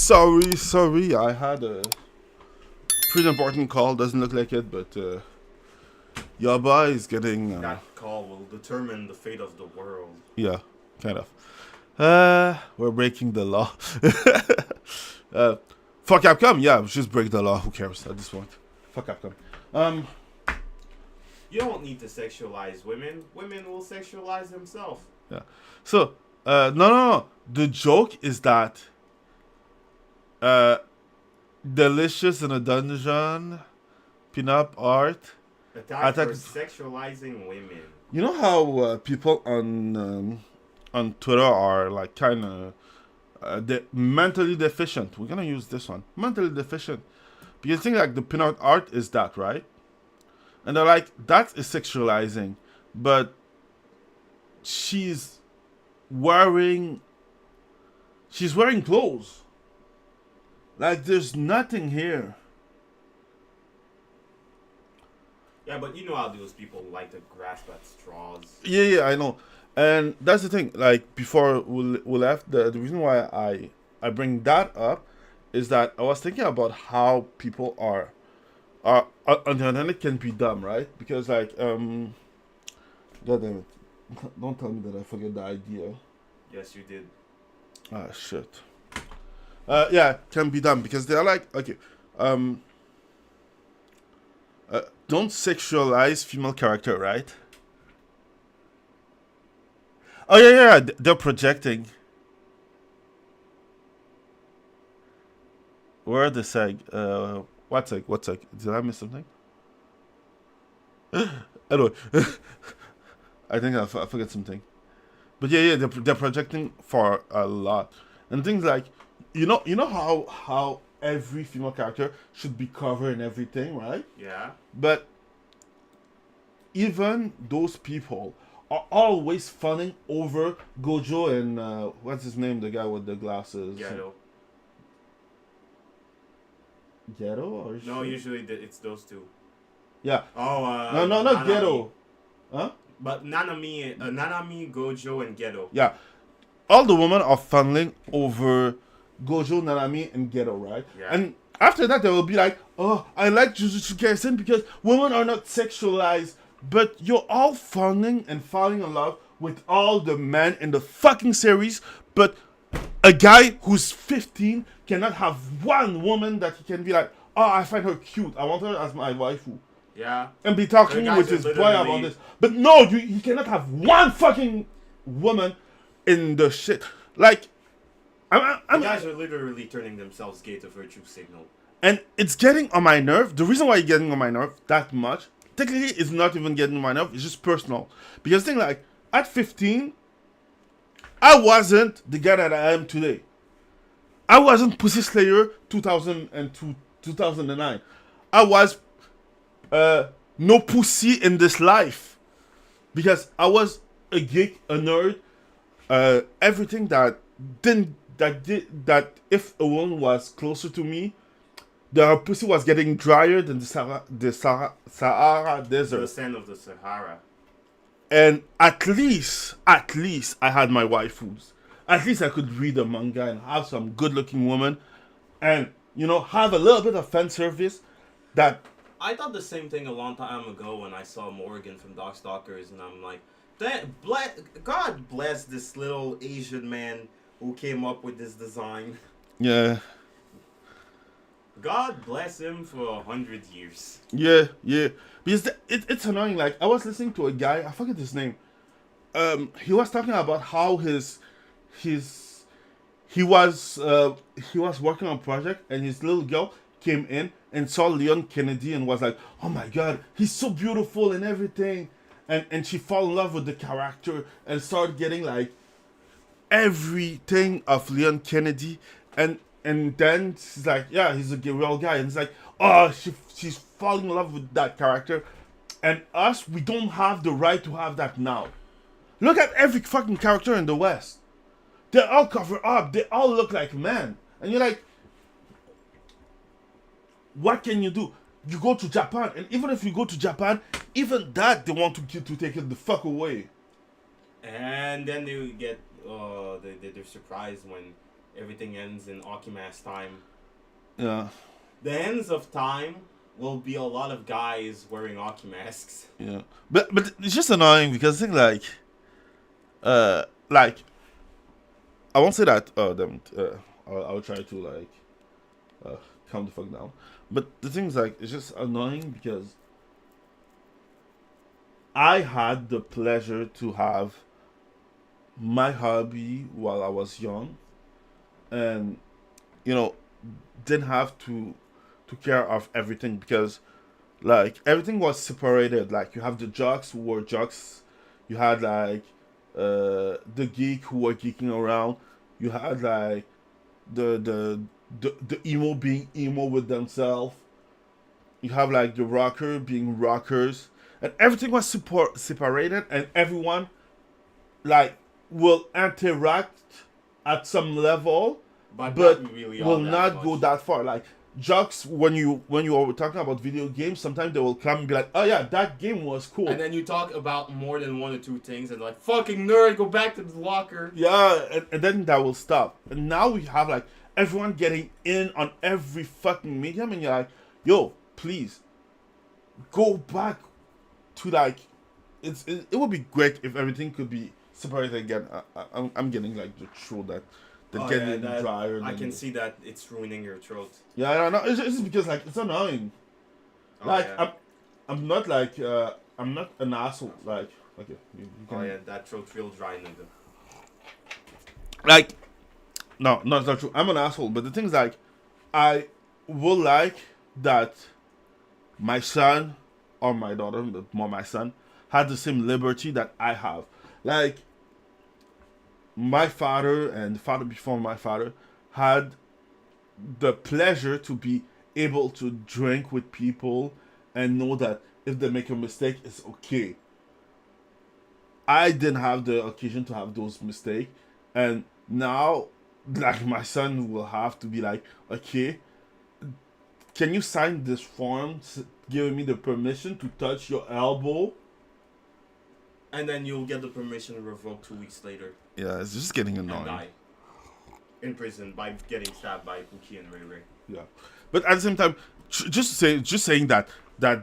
sorry. I had a pretty important call. Doesn't look like it, but your boy is getting. That call will determine the fate of the world. Yeah, kind of. We're breaking the law. For Capcom, yeah, just break the law. Who cares at this point? For Capcom. You don't need to sexualize women. Women will sexualize themselves. Yeah. So, no. The joke is that Delicious in a Dungeon, pinup art. Attack for sexualizing women. You know how people on Twitter are like kind of mentally deficient. We're gonna use this one. Mentally deficient. Because you think like the pinup art is that, right? And they're like, that is sexualizing. But she's wearing clothes. Like there's nothing here. Yeah, but you know how those people like to grasp at straws. Yeah, I know. And that's the thing. Like before we left, the reason why I bring that up is that I was thinking about how people are on the internet can be dumb, right? Because like God damn it, don't tell me that I forget the idea. Yes, you did. Ah shit. Yeah, can be dumb because they're like, okay, don't sexualize female character, right? Oh yeah, they're projecting. Where are the seg? What seg? Did I miss something? Anyway, I think I forget something. But yeah, they're projecting for a lot, and things like, you know how every female character should be covered and everything, right? Yeah. But even those people are always funning over Gojo and what's his name, the guy with the glasses. Ghetto or no? Usually it's those two. Yeah. Oh. No, not Nanami. Ghetto. Huh? But Nanami, Gojo, and Ghetto. Yeah. All the women are funneling over Gojo, Nanami, and Ghetto, right? Yeah. And after that, they will be like, oh, I like Jujutsu Kaisen because women are not sexualized. But you're all funneling and falling in love with all the men in the fucking series. But a guy who's 15 cannot have one woman that he can be like, oh, I find her cute. I want her as my waifu. Yeah. And be talking with his boy about this. But no, you cannot have one fucking woman in the shit. Like, the guys are literally turning themselves gay to virtue signal. And it's getting on my nerve. The reason why it's getting on my nerve that much, technically it's not even getting on my nerve, it's just personal. Because thing like, at 15, I wasn't the guy that I am today. I wasn't Pussy Slayer 2002, 2009. I was no pussy in this life. Because I was a geek, a nerd, everything that if a woman was closer to me, her pussy was getting drier than the Sahara Desert. The sand of the Sahara. And at least I had my waifus. At least I could read a manga and have some good-looking woman, and have a little bit of fan service. That I thought the same thing a long time ago when I saw Morgan from Darkstalkers, and I'm like, God bless this little Asian man who came up with this design. Yeah. God bless him for 100 years. Yeah. Because it's annoying. Like, I was listening to a guy, I forget his name. He was talking about how he was working on a project, and his little girl came in and saw Leon Kennedy and was like, oh my god, he's so beautiful and everything. And she fell in love with the character and started getting like everything of Leon Kennedy, and then she's like, yeah, he's a real guy, and it's like, oh, she's falling in love with that character, and us, we don't have the right to have that now. Look at every fucking character in the West. They're all covered up. They all look like men, and you're like, what can you do? You go to Japan, and even if you go to Japan, even that they want to take it the fuck away. And then they get they're surprised when everything ends in Okima's time. Yeah. The ends of time will be a lot of guys wearing Aki masks. Yeah. But it's just annoying because I think like I won't say that. Them. I'll try to like calm the fuck down. But the thing is, like, it's just annoying because I had the pleasure to have my hobby while I was young, and you know, didn't have to care of everything because like everything was separated. Like you have the jocks who were jocks, you had like the geek who were geeking around, you had like the the the emo being emo with themselves, you have like the rocker being rockers, and everything was separated, and everyone like will interact at some level, but not really will all that not much. go that far. Like jokes when you are talking about video games, sometimes they will come and be like, "Oh yeah, that game was cool." And then you talk about more than one or two things, and like, fucking nerd, go back to the locker. Yeah, and then that will stop. And now we have like everyone getting in on every fucking medium, and you're like, "Yo, please, go back to like." It would be great if everything could be separated again. I'm getting like the throat that getting drier. I can see that it's ruining your throat. Yeah, I don't know. It's just because like it's annoying. Oh, Like yeah. I'm not like I'm not an asshole. Like okay, you can. Oh yeah, that throat's real dry, nigga. Like no, not true. I'm an asshole. But the thing is like I would like that my son or my daughter, but more my son, had the same liberty that I have. Like my father and the father before my father had the pleasure to be able to drink with people and know that if they make a mistake, it's okay. I didn't have the occasion to have those mistakes, and now, like my son will have to be like, okay, can you sign this form giving me the permission to touch your elbow? And then you'll get the permission revoked 2 weeks later. Yeah, it's just getting And annoying. die. In prison by getting stabbed by Pookie and Ray Ray. Yeah, but at the same time, just saying that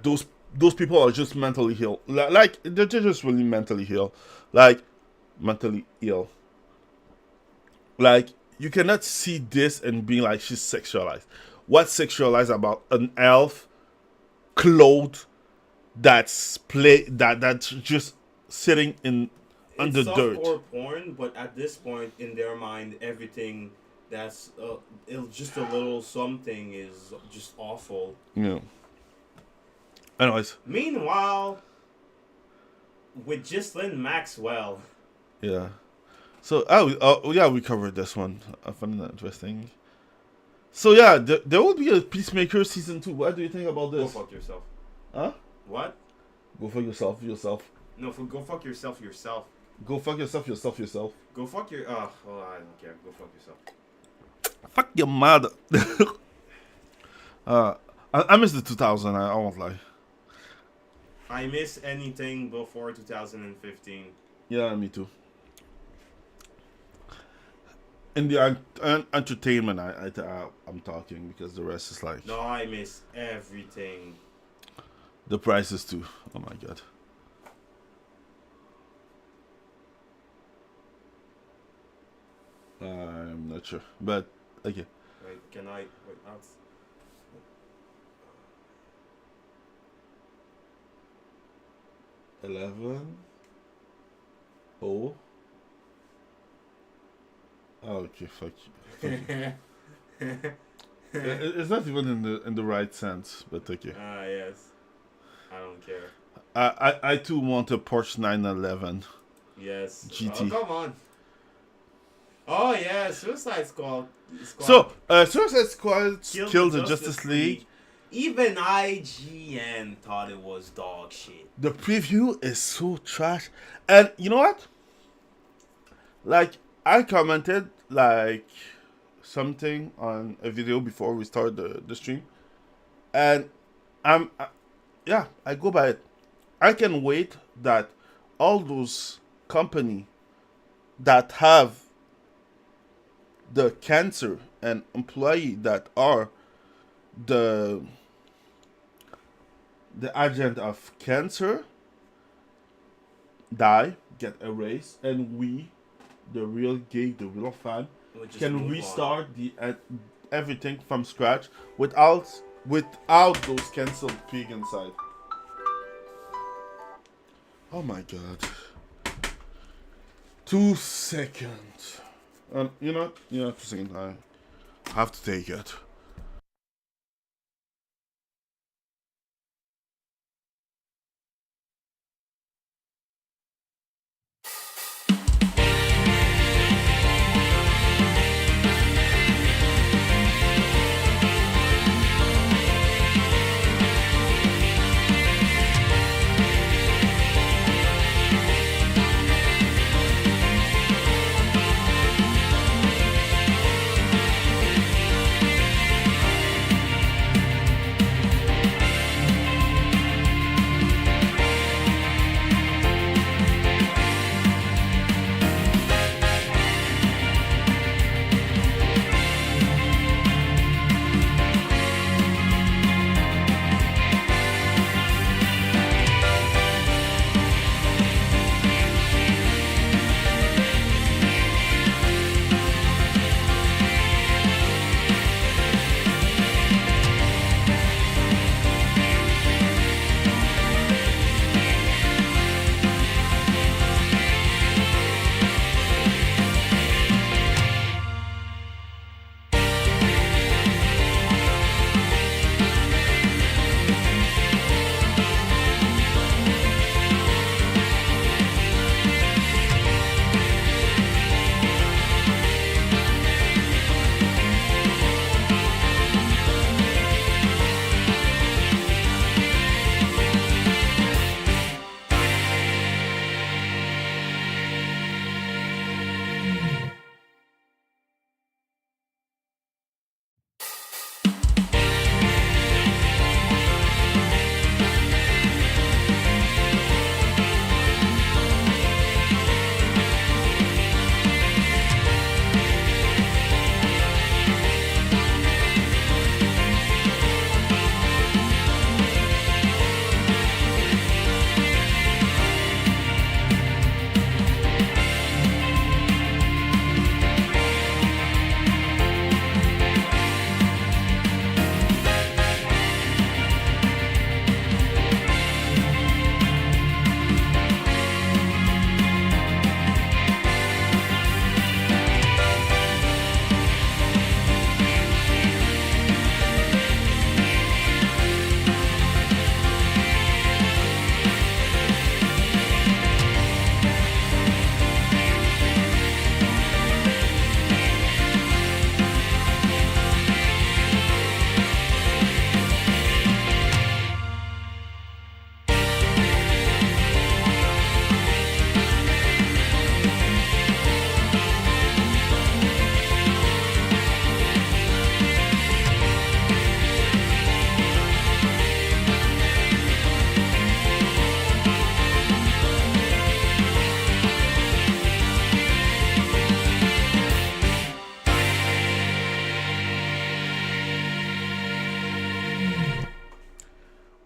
those people are just mentally ill. Like they're just really mentally ill. Like mentally ill. Like you cannot see this and being like she's sexualized. What's sexualized about an elf clothed that's just sitting in on the It's dirt? softcore porn, but at this point in their mind, everything that's just a little something is just awful. Yeah. Anyways. Meanwhile, with Ghislaine Maxwell. Yeah. So yeah, we covered this one. I found that interesting. So yeah, there will be a Peacemaker season 2. What do you think about Go this? fuck yourself. Huh? What? Go fuck yourself. No, go fuck yourself. Go fuck yourself. Go fuck your. Well, I don't care. Go fuck yourself. Fuck your mother. I miss the 2000. I won't lie. I miss anything before 2015. Yeah, me too. In the entertainment, I'm talking because the rest is like No, I miss everything. the prices too. Oh my god. I'm not sure, but okay. Wait, can I? Wait, out. 11. Oh. Oh, okay, fuck you. It's not even in the right sense, but okay. Yes. I don't care. I too want a Porsche 911 Yes. GT. Oh, come on. Oh yeah, Suicide Squad. So, Suicide Squad killed the Justice League. Even IGN thought it was dog shit. The preview is so trash. And you know what? Like, I commented, like, something on a video before we started the stream. And yeah, I go by it. I can wait that all those company that have the cancer and employee that are the agent of cancer die, get erased, and we, the real geek, the real fan, can restart everything from scratch without those cancelled pig inside. Oh my god. 2 seconds. You know, 2 seconds. I have to take it.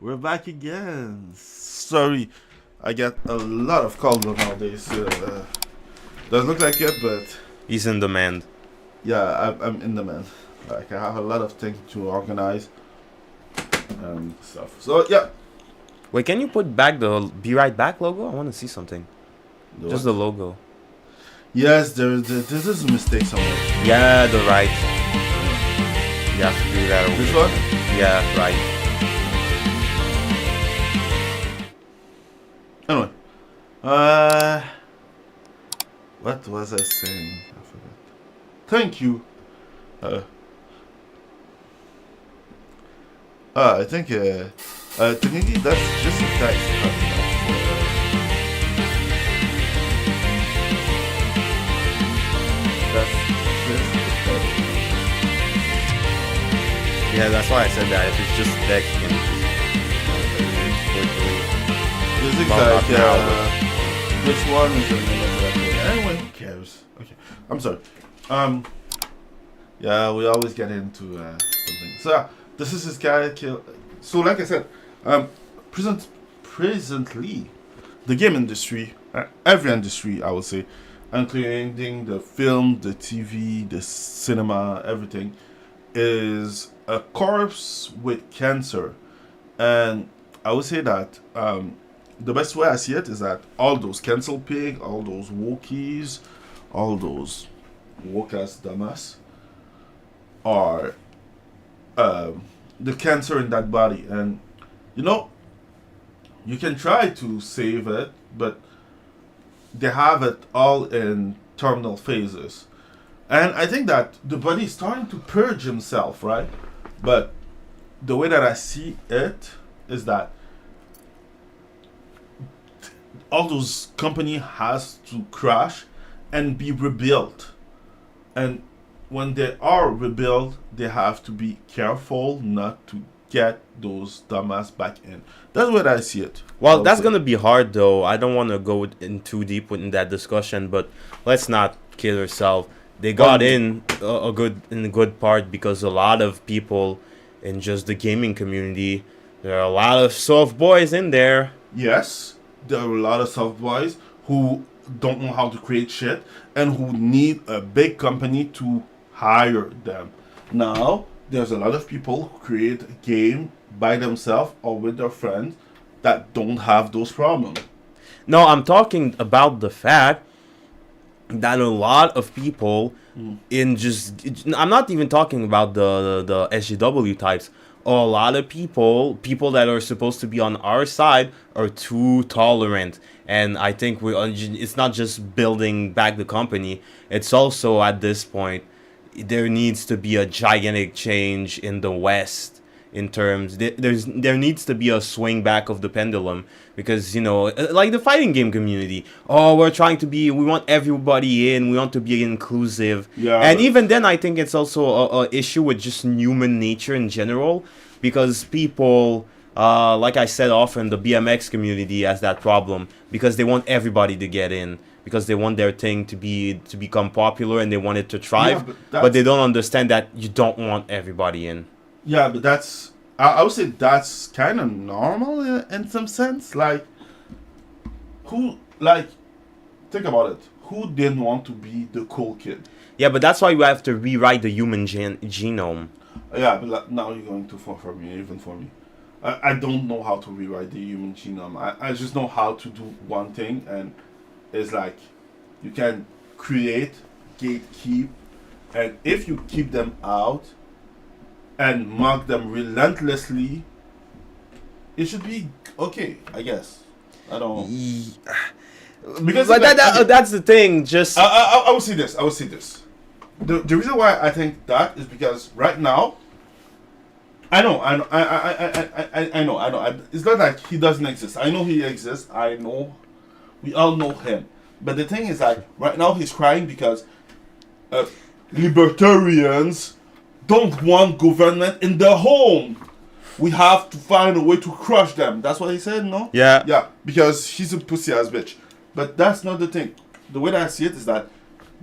We're back again. Sorry, I get a lot of calls nowadays. Doesn't look like it, but He's in demand. yeah, I'm in demand. Like I have a lot of things to organize and stuff. So yeah. Wait, can you put back the Be Right Back logo? I want to see something. Just the logo. Yes, this is a mistake somewhere. Yeah, the right. You have to do that. This one? Yeah, right. Anyway, what was I saying? I forgot. Thank you. I think technically that's just a text. That's just a text. Yeah, that's why I said that. If it's just text, you can just quickly. This is Well, like, not now, which one is the name of that? Anyway, who cares? Okay, I'm sorry. Yeah, we always get into something. So this is this guy. So like I said, um, presently, the game industry, every industry, I would say, including the film, the TV, the cinema, everything, is a corpse with cancer. And I would say that the best way I see it is that all those cancel pig, all those wokies, all those woke ass dumbass are um, the cancer in that body. And you know, you can try to save it, but they have it all in terminal phases. And I think that the body is starting to purge himself, right? But the way that I see it is that all those company has to crash and be rebuilt. And when they are rebuilt, they have to be careful not to get those dumbass back in. That's what I see it. Well, that's gonna be hard though. I don't want to go in too deep in that discussion, but let's not kid ourselves. They got in a good part because a lot of people in just the gaming community, there are a lot of soft boys in there. Yes, there are a lot of soft boys who don't know how to create shit and who need a big company to hire them. Now, there's a lot of people who create a game by themselves or with their friends that don't have those problems. No, I'm talking about the fact that a lot of people in just I'm not even talking about the SGW types. A lot of people that are supposed to be on our side are too tolerant, and I think it's not just building back the company, it's also at this point there needs to be a gigantic change in the West in terms there needs to be a swing back of the pendulum, because like the fighting game community, we want everybody in, we want to be inclusive. Yeah, and even then I think it's also a issue with just human nature in general, because people like I said often, the BMX community has that problem because they want everybody to get in, because they want their thing to become popular and they want it to thrive, but they don't understand that you don't want everybody in. Yeah, but I would say that's kind of normal in some sense. Like, think about it. Who didn't want to be the cool kid? Yeah, but that's why you have to rewrite the human genome. Yeah, but now you're going too far for me, even for me. I don't know how to rewrite the human genome. I just know how to do one thing, and it's like you can create, gatekeep, and if you keep them out and mock them relentlessly, it should be okay, I guess. I don't. Because but that's the thing. Just I would say this. I would say this. The reason why I think that is because right now, I know. It's not like he doesn't exist. I know he exists. I know. We all know him. But the thing is that right now he's crying because libertarians don't want government in their home. We have to find a way to crush them. That's what he said, no? Yeah. Yeah, because he's a pussy ass bitch. But that's not the thing. The way that I see it is that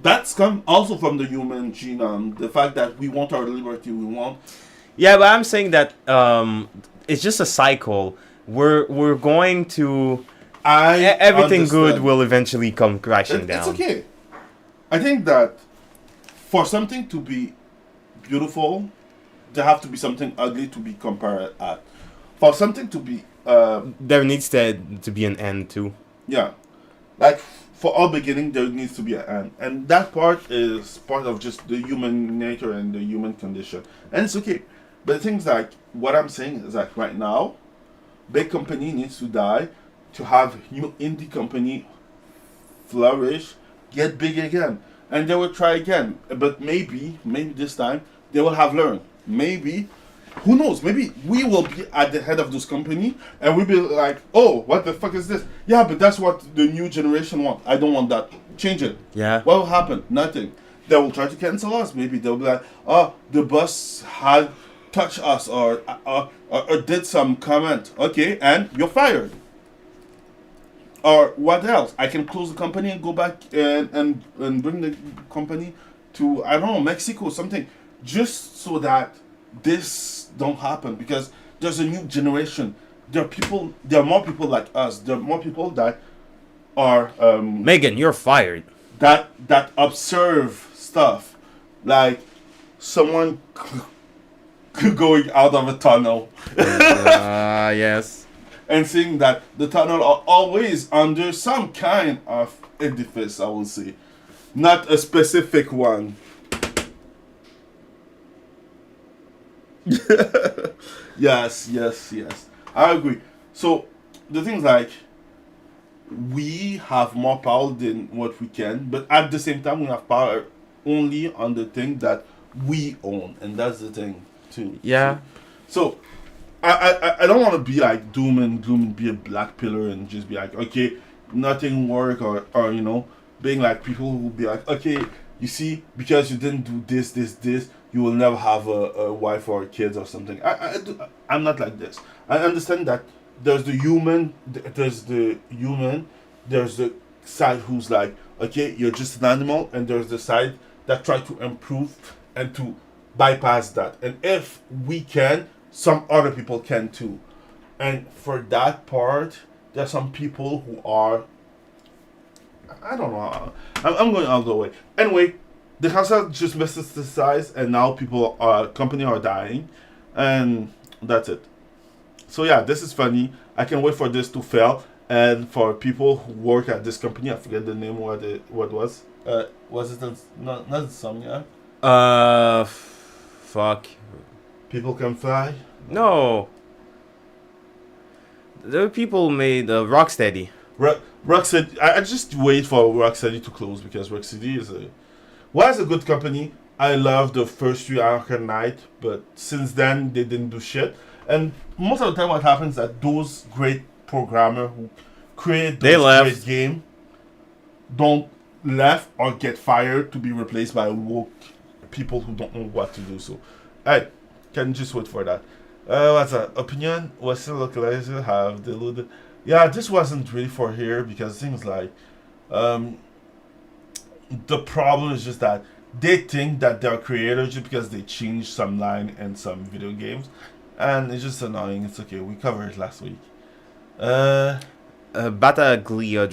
that's come also from the human genome. The fact that we want our liberty, we want. Yeah, but I'm saying that it's just a cycle. We're going to. Everything understand. Good will eventually come crashing down. It's okay. I think that for something to be beautiful, there have to be something ugly to be compared at. For something to be there needs to be an end too. Yeah, like for all beginning, there needs to be an end, and that part is part of just the human nature and the human condition, and it's okay. But things like what I'm saying is that right now, big company needs to die to have new indie company flourish, get big again, and they will try again. But maybe this time they will have learned. Maybe, who knows? Maybe we will be at the head of this company, and we'll be like, "Oh, what the fuck is this?" Yeah, but that's what the new generation want. I don't want that. Change it. Yeah. What will happen? Nothing. They will try to cancel us. Maybe they'll be like, "Oh, the boss had touched us or did some comment." Okay, and you're fired. Or what else? I can close the company and go back and bring the company to, I don't know, Mexico or something. just so that this don't happen, because there's a new generation. There are more people like us. There are more people that are Megan, you're fired. that observe stuff, like someone going out of a tunnel Yes. and seeing that the tunnel are always under some kind of edifice, I will say, not a specific one. Yes, yes, yes. I agree. So the thing's like, we have more power than what we can, but at the same time we have power only on the thing that we own, and that's the thing too. Yeah. So I don't want to be like doom and gloom and be a black pillar and just be like, okay, nothing work, or you know, being like people who will be like, okay, you see, because you didn't do this, you will never have a wife or kids or something. I'm not like this. I understand that there's the human, there's the side who's like, okay, you're just an animal, and there's the side that try to improve and to bypass that. And if we can, some other people can too. And for that part, there's some people who are, I don't know. I'm going all the way. Anyway, the cancer just metastasized, and now company are dying, and that's it. So yeah, this is funny. I can wait for this to fail, and for people who work at this company, I forget the name. What was? Was it not Insomnia? Fuck. People Can Fly. No. The people made Rocksteady. Rocksteady. I just wait for Rocksteady to close, because Rocksteady was a good company. I loved the first 3 Arkham Knight, but since then they didn't do shit. And most of the time, what happens is that those great programmers who create those great game don't left or get fired to be replaced by woke people who don't know what to do. So I can just wait for that. What's that? Opinion was still localizer have deluded. Yeah, this wasn't really for here, because things like the problem is just that they think that they're creators just because they changed some line in some video games, and it's just annoying. It's okay, we covered it last week. Battaglia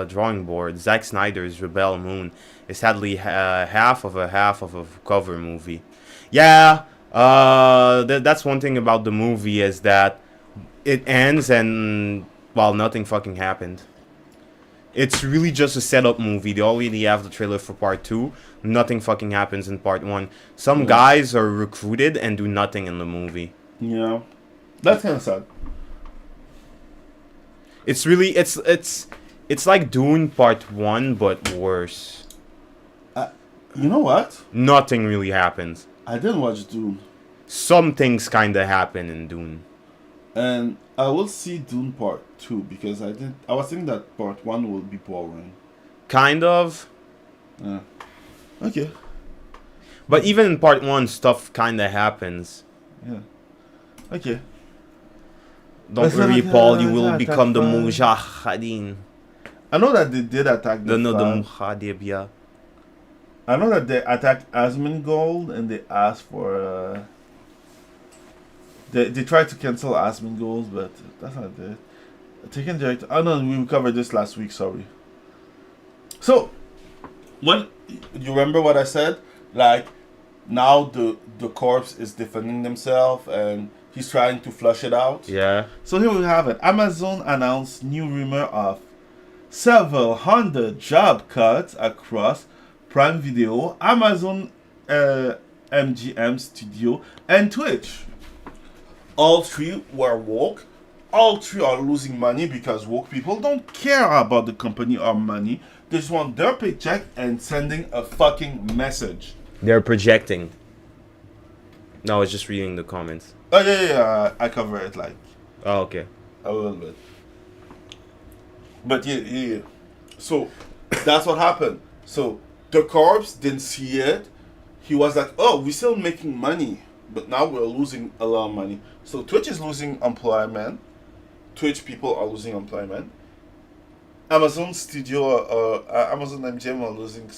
drawing board. Zack Snyder's Rebel Moon is sadly half of a cover movie. Yeah, that's one thing about the movie, is that it ends and, well, nothing fucking happened. It's really just a setup movie. They already have the trailer for part 2. Nothing fucking happens in part 1. Some guys are recruited and do nothing in the movie. Yeah, that's kind of sad. It's really it's like Dune part 1 but worse. You know what? Nothing really happens. I didn't watch Dune. Some things kinda happen in Dune. And I will see Dune Part 2, because I was thinking that Part 1 will be boring. Kind of. Yeah. Okay. But even in part 1, stuff kinda happens. Yeah. Okay. Don't worry, Paul, you will become the Mujahideen. I know that they did attack the Mujahideen, yeah. I know that they attacked Asmongold, and they asked for They tried to cancel Asmongold, but that's not it. Taken direct. Oh no, we covered this last week. Sorry. So, when you remember what I said, like now the corpse is defending themselves and he's trying to flush it out. Yeah. So here we have it. Amazon announced new rumor of several hundred job cuts across Prime Video, Amazon MGM Studio, and Twitch. All 3 were woke. All 3 are losing money, because woke people don't care about the company or money. They just want their paycheck and sending a fucking message. They're projecting. No, I was just reading the comments. Oh yeah. I cover it like. Oh, okay. A little bit. But yeah. So that's what happened. So the corpse didn't see it. He was like, "Oh, we're still making money, but now we're losing a lot of money." So Twitch is losing employment. Twitch people are losing employment. Amazon Studio, Amazon MGM are losing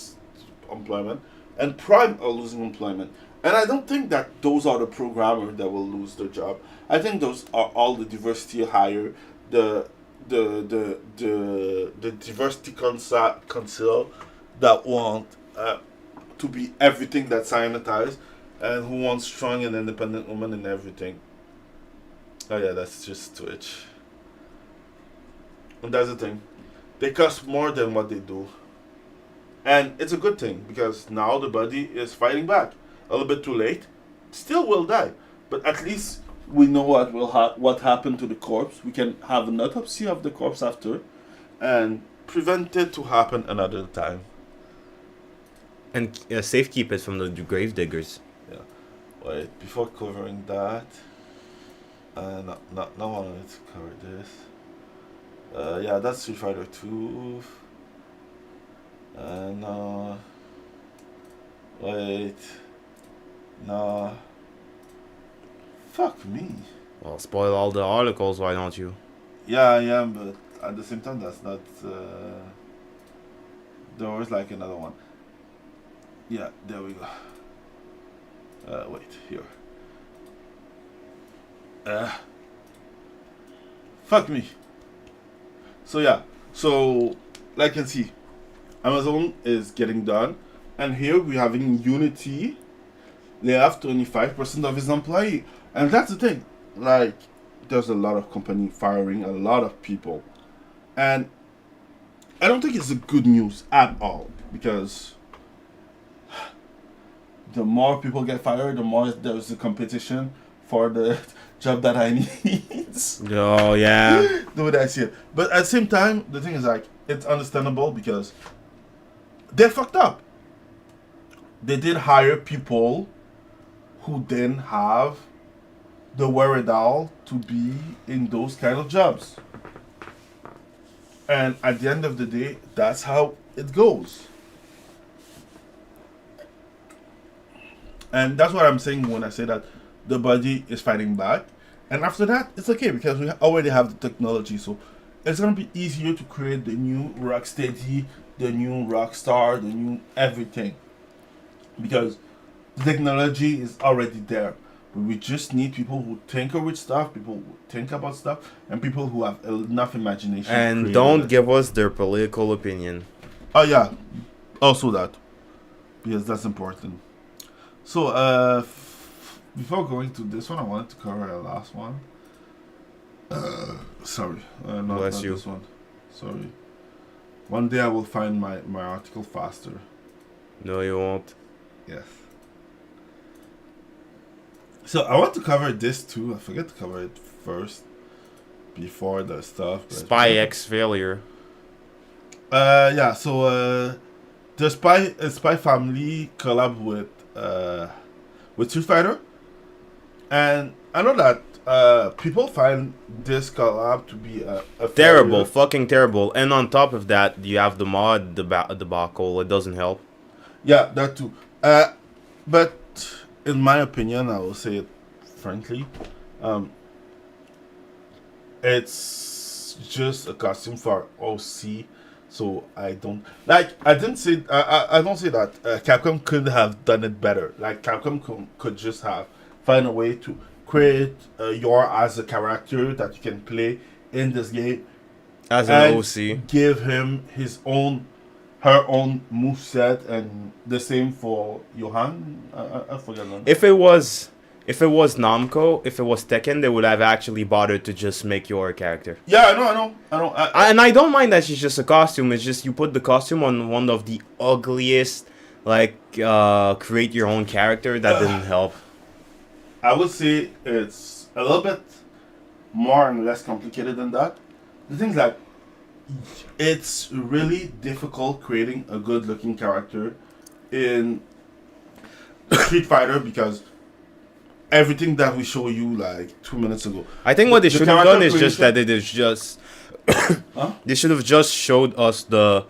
employment, and Prime are losing employment. And I don't think that those are the programmers that will lose their job. I think those are all the diversity hire, the the diversity council that want to be everything that's sanitized, and who wants strong and independent women in everything. Oh yeah, that's just Twitch. And that's the thing. They cost more than what they do. And it's a good thing because now the body is fighting back. A little bit too late. Still will die. But at least we know what happened to the corpse. We can have an autopsy of the corpse after and prevent it to happen another time. And safekeep it from the grave diggers. Yeah. Wait, before covering that, not wanted to cover this. Yeah, that's Street Fighter 2. No. Wait. No. Fuck me. Well, spoil all the articles, why don't you? Yeah, I am, but at the same time, that's not. There was like another one. Yeah, there we go. Wait, here. Fuck me. So yeah, so like you can see, Amazon is getting done, and here we're having Unity. They have 25% of its employee, and that's the thing. Like, there's a lot of company firing a lot of people, and I don't think it's a good news at all because the more people get fired, the more there's a competition for the job that I need. Oh, yeah. The way that I see it. But at the same time, the thing is like, it's understandable because they fucked up. They did hire people who didn't have the wherewithal to be in those kind of jobs. And at the end of the day, that's how it goes. And that's what I'm saying when I say that the body is fighting back. And after that, it's okay because we already have the technology. So it's going to be easier to create the new Rocksteady, the new Rockstar, the new everything. Because the technology is already there. But we just need people who tinker with stuff, people who think about stuff, and people who have enough imagination. And don't give us their political opinion. Oh, yeah. Also that. Because that's important. So, before going to this one, I wanted to cover the last one. Sorry. Not you. This one. Sorry. One day I will find my article faster. No, you won't. Yes. So, I want to cover this too. I forget to cover it first. Before the stuff. Spy X failure. Yeah, so, the Spy Family collab with Street Fighter, and I know that people find this collab to be a terrible, fucking terrible. And on top of that, you have the mod debacle. It doesn't help. Yeah, that too. But in my opinion, I will say it frankly, it's just a costume for OC. So I don't like. I don't say that Capcom could have done it better. Like Capcom could just have find a way to create Yor as a character that you can play in this game as an OC. Give him her own moveset, and the same for Johan. I forget. If it was Namco, if it was Tekken, they would have actually bothered to just make your a character. Yeah, I know. And I don't mind that she's just a costume. It's just you put the costume on one of the ugliest, create your own character. That didn't help. I would say it's a little bit more and less complicated than that. The thing's like, it's really difficult creating a good-looking character in Street Fighter because everything that we show you like 2 minutes ago. I think what they should have done is just that it is just. They should have just showed us the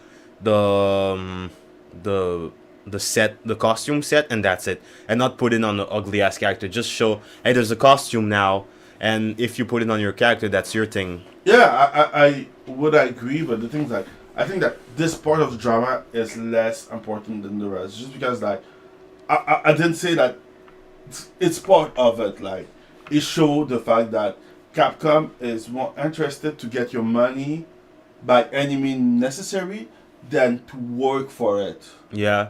set, the costume set, and that's it, and not put it on the ugly ass character. Just show, hey, there's a costume now, and if you put it on your character, that's your thing. Yeah, I would agree, but the thing is like, I think that this part of the drama is less important than the rest, just because like I didn't say that it's part of it. Like, it showed the fact that Capcom is more interested to get your money by any means necessary than to work for it. Yeah.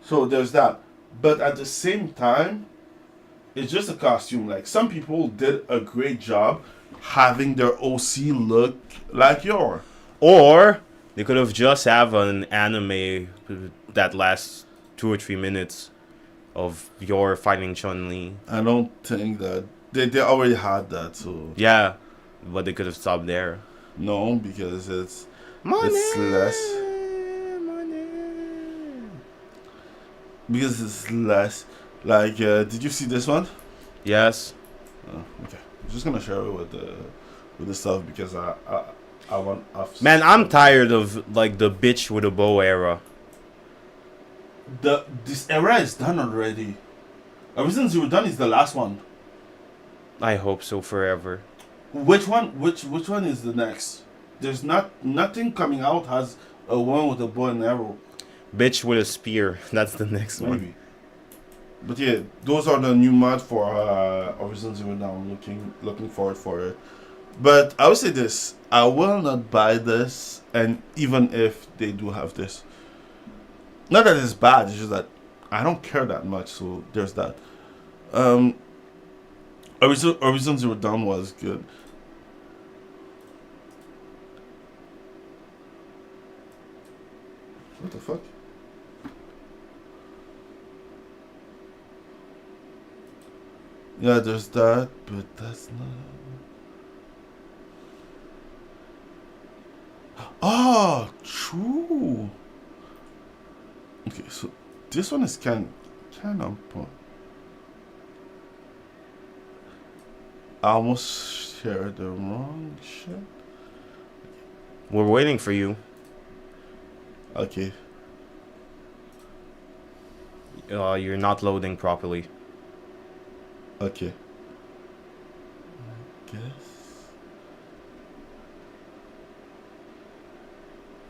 So there's that. But at the same time, it's just a costume. Like, some people did a great job having their OC look like yours. Or they could have just have an anime that lasts 2 or 3 minutes of your fighting Chun-Li. I don't think that they already had that, so Yeah, but they could have stopped there. no, because it's Money, less. money. Because it's less. Like, did you see this one? Yes. Oh, okay. I'm just gonna share it with the stuff because I want. Man, I'm tired of like the bitch with a bow era. This era is done already. Horizon Zero Dawn is the last one. I hope so forever. Which one? Which one is the next? There's nothing coming out has a one with a bow and arrow. Bitch with a spear. That's the next one. Maybe. But yeah, those are the new mod for Horizon Zero Dawn. Looking forward for it. But I would say this: I will not buy this, and even if they do have this, not that it's bad. It's just that I don't care that much. So there's that. Horizon Zero Dawn was good. What the fuck? Yeah, there's that, but that's not. Oh, true. Okay, so this one is kind of. I almost shared the wrong shit. We're waiting for you. Okay. You're not loading properly. Okay. I guess.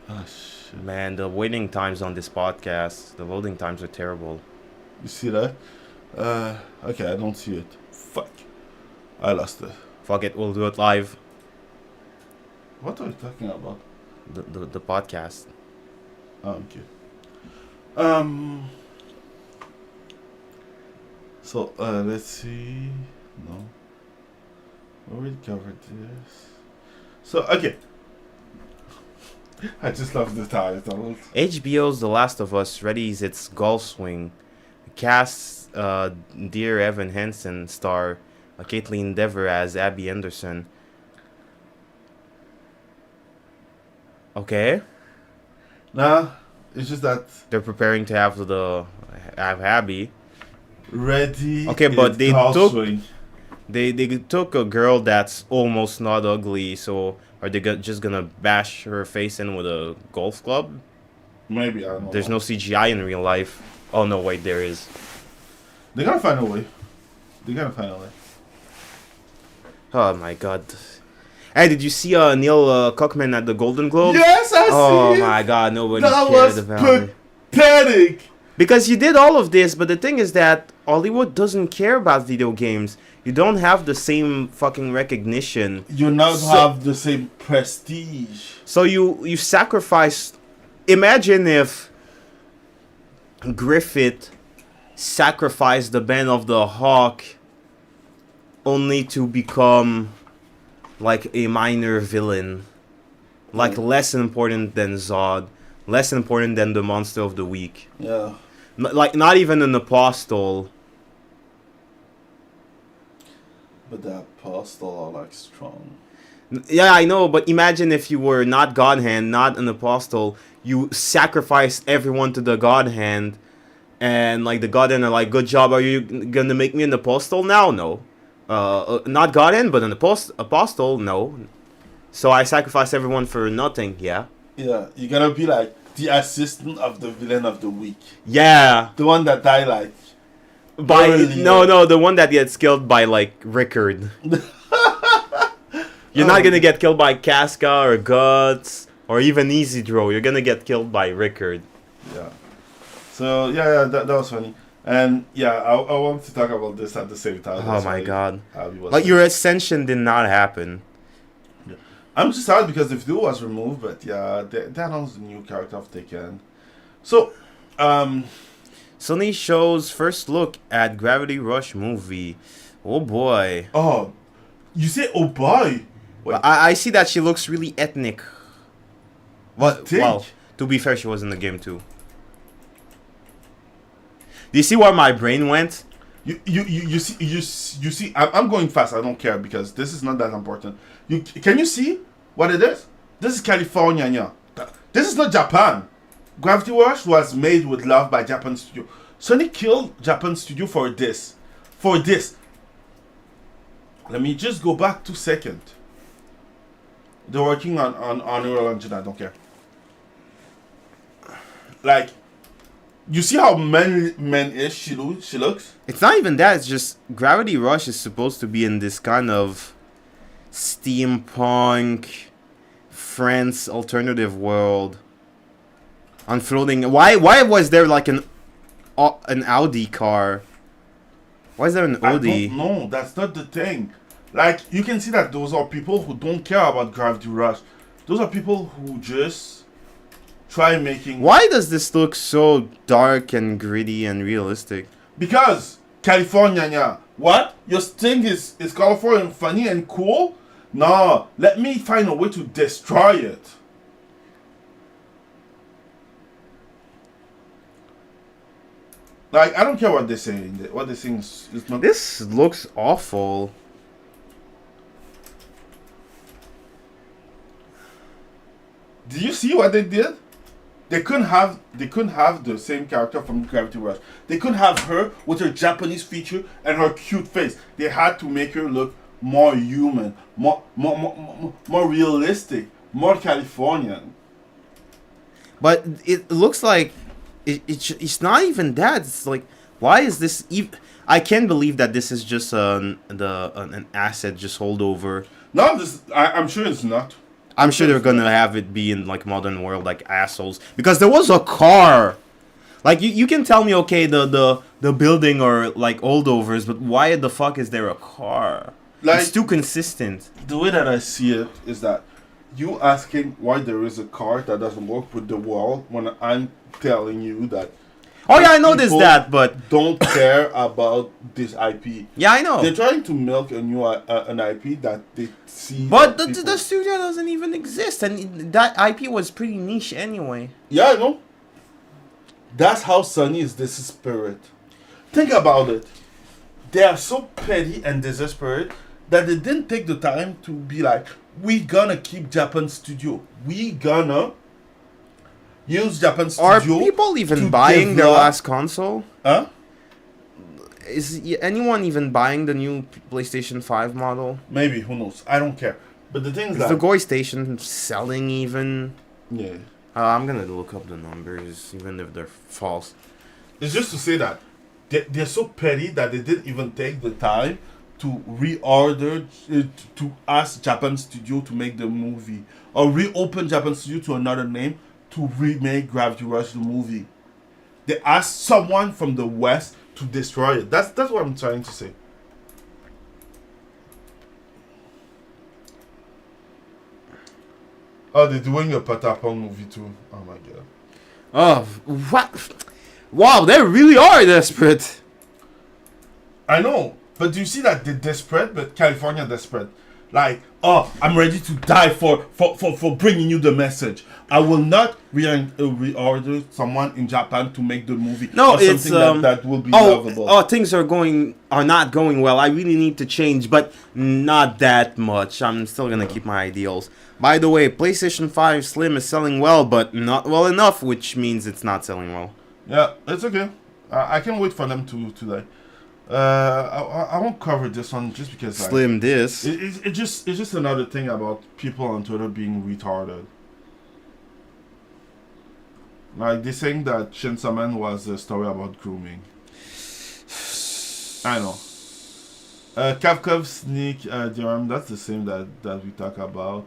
Oh shit. Man, the waiting times on this podcast, the loading times are terrible. You see that? Okay, I don't see it. Fuck. I lost it. Fuck it, we'll do it live. What are you talking about? The podcast. Oh, okay. So, let's see. No. We already covered this. So, okay. I just love the title. HBO's The Last of Us readies its golf swing. Casts Dear Evan Hansen star Caitlin Dever as Abby Anderson. Okay. Nah, it's just that They're preparing to have Abby. ready. Okay, but they golf took swing. they took a girl that's almost not ugly, so are they just gonna bash her face in with a golf club? Maybe, I don't know. There's no CGI in real life. Oh no, wait, there is. They gotta find a way. They gotta find a way. Oh my god. Hey, did you see Neil Cuckman at the Golden Globes? Yes, I see. Oh it. my god, nobody That cared was about it. pathetic. Because you did all of this, but the thing is that Hollywood doesn't care about video games. You don't have the same fucking recognition. You now have the same prestige. So you sacrificed. Imagine if Griffith sacrificed the band of the Hawk only to become like a minor villain, like less important than Zod, less important than the monster of the week. Yeah. Like not even an apostle. But the apostle are like strong. Yeah, I know, but imagine if you were not God Hand, not an apostle, you sacrificed everyone to the God Hand, and like the God Hand are like, good job, are you gonna make me an apostle now? No. Not God Hand, but an apostle? No. So I sacrificed everyone for nothing, yeah? Yeah, you gotta be like the assistant of the villain of the week. Yeah. The one that died like... By early. no, the one that gets killed by like Rickard. You're not gonna get killed by Casca or Guts or even Easy Draw. You're gonna get killed by Rickard. Yeah. So, yeah, that was funny. And yeah, I want to talk about this at the same time. Oh That's my why god. Abby was Like, like- your ascension did not happen. Yeah. I'm just sad because the video was removed, but yeah, they announced the new character of Tekken. So, Sony shows first look at Gravity Rush movie. Oh boy. oh, you say oh boy. Wait, I see that she looks really ethnic. What? think? Well, to be fair, she was in the game too. Do you see where my brain went? You see. I'm going fast. I don't care because this is not that important. Can you see what it is? This is California. Yeah. This is not Japan. Gravity Rush was made with love by Japan studio. Sony killed Japan studio for this. For this. Let me just go back 2 seconds. They're working on Unreal Engine. I don't care. Like, you see how man-ish she looks? It's not even that. It's just Gravity Rush is supposed to be in this kind of steampunk France alternative world. Unfolding. Why was there like an Audi car? Why is there an Audi? I don't know. That's not the thing. Like, you can see that those are people who don't care about Gravity Rush. Those are people who just try making... Why does this look so dark and gritty and realistic? Because California, yeah. What? Your thing is colorful and funny and cool? No, let me find a way to destroy it. Like, I don't care what they're saying. What they're saying is not... This looks awful. Did you see what they did? They couldn't have the same character from Gravity Rush. They couldn't have her with her Japanese feature and her cute face. They had to make her look more human, more realistic, more Californian. But it looks like it's not even that. It's like, why is this even... I can't believe that this is just an asset just holdover. No, I'm sure it's not. I'm sure they're gonna have it be in like modern world like assholes, because there was a car. Like, you can tell me, okay, the building or like holdovers, but why the fuck is there a car? Like, it's too consistent. The way that I see it is that you asking why there is a car that doesn't work with the world when I'm telling you that. Oh yeah, I noticed that, but don't care about this IP. Yeah, I know. They're trying to milk a new an IP that they see. But the studio doesn't even exist, and that IP was pretty niche anyway. Yeah, I know. That's how Sony is desperate. Think about it. They are so petty and desperate that they didn't take the time to be like, we gonna keep Japan studio. We gonna use Japan studio. Are people even buying their last console? Huh? Is anyone even buying the new PlayStation 5 model? Maybe, who knows? I don't care. But the thing is Is that... the Goi Station selling even? Yeah. I'm gonna look up the numbers, even if they're false. It's just to say that they're so petty that they didn't even take the time to reorder, to ask Japan Studio to make the movie. Or reopen Japan Studio to another name to remake Gravity Rush the movie. They asked someone from the West to destroy it. That's what I'm trying to say. Oh, they're doing a Patapon movie too. Oh my god. Oh, what? Wow, they really are desperate. I know, but do you see that they're desperate, but California desperate? Like, oh, I'm ready to die for bringing you the message. I will not reorder someone in Japan to make the movie. No, or it's something that will be lovable. Oh, things are not going well. I really need to change, but not that much. I'm still gonna keep my ideals. By the way, PlayStation 5 Slim is selling well, but not well enough, which means it's not selling well. Yeah, it's okay. I can't wait for them to like. I won't cover this one just because like, Slim this. It's just another thing about people on Twitter being retarded. Like, they're saying that Chainsaw Man was a story about grooming. I know. Capcom Sneak DRM, that's the same that we talk about.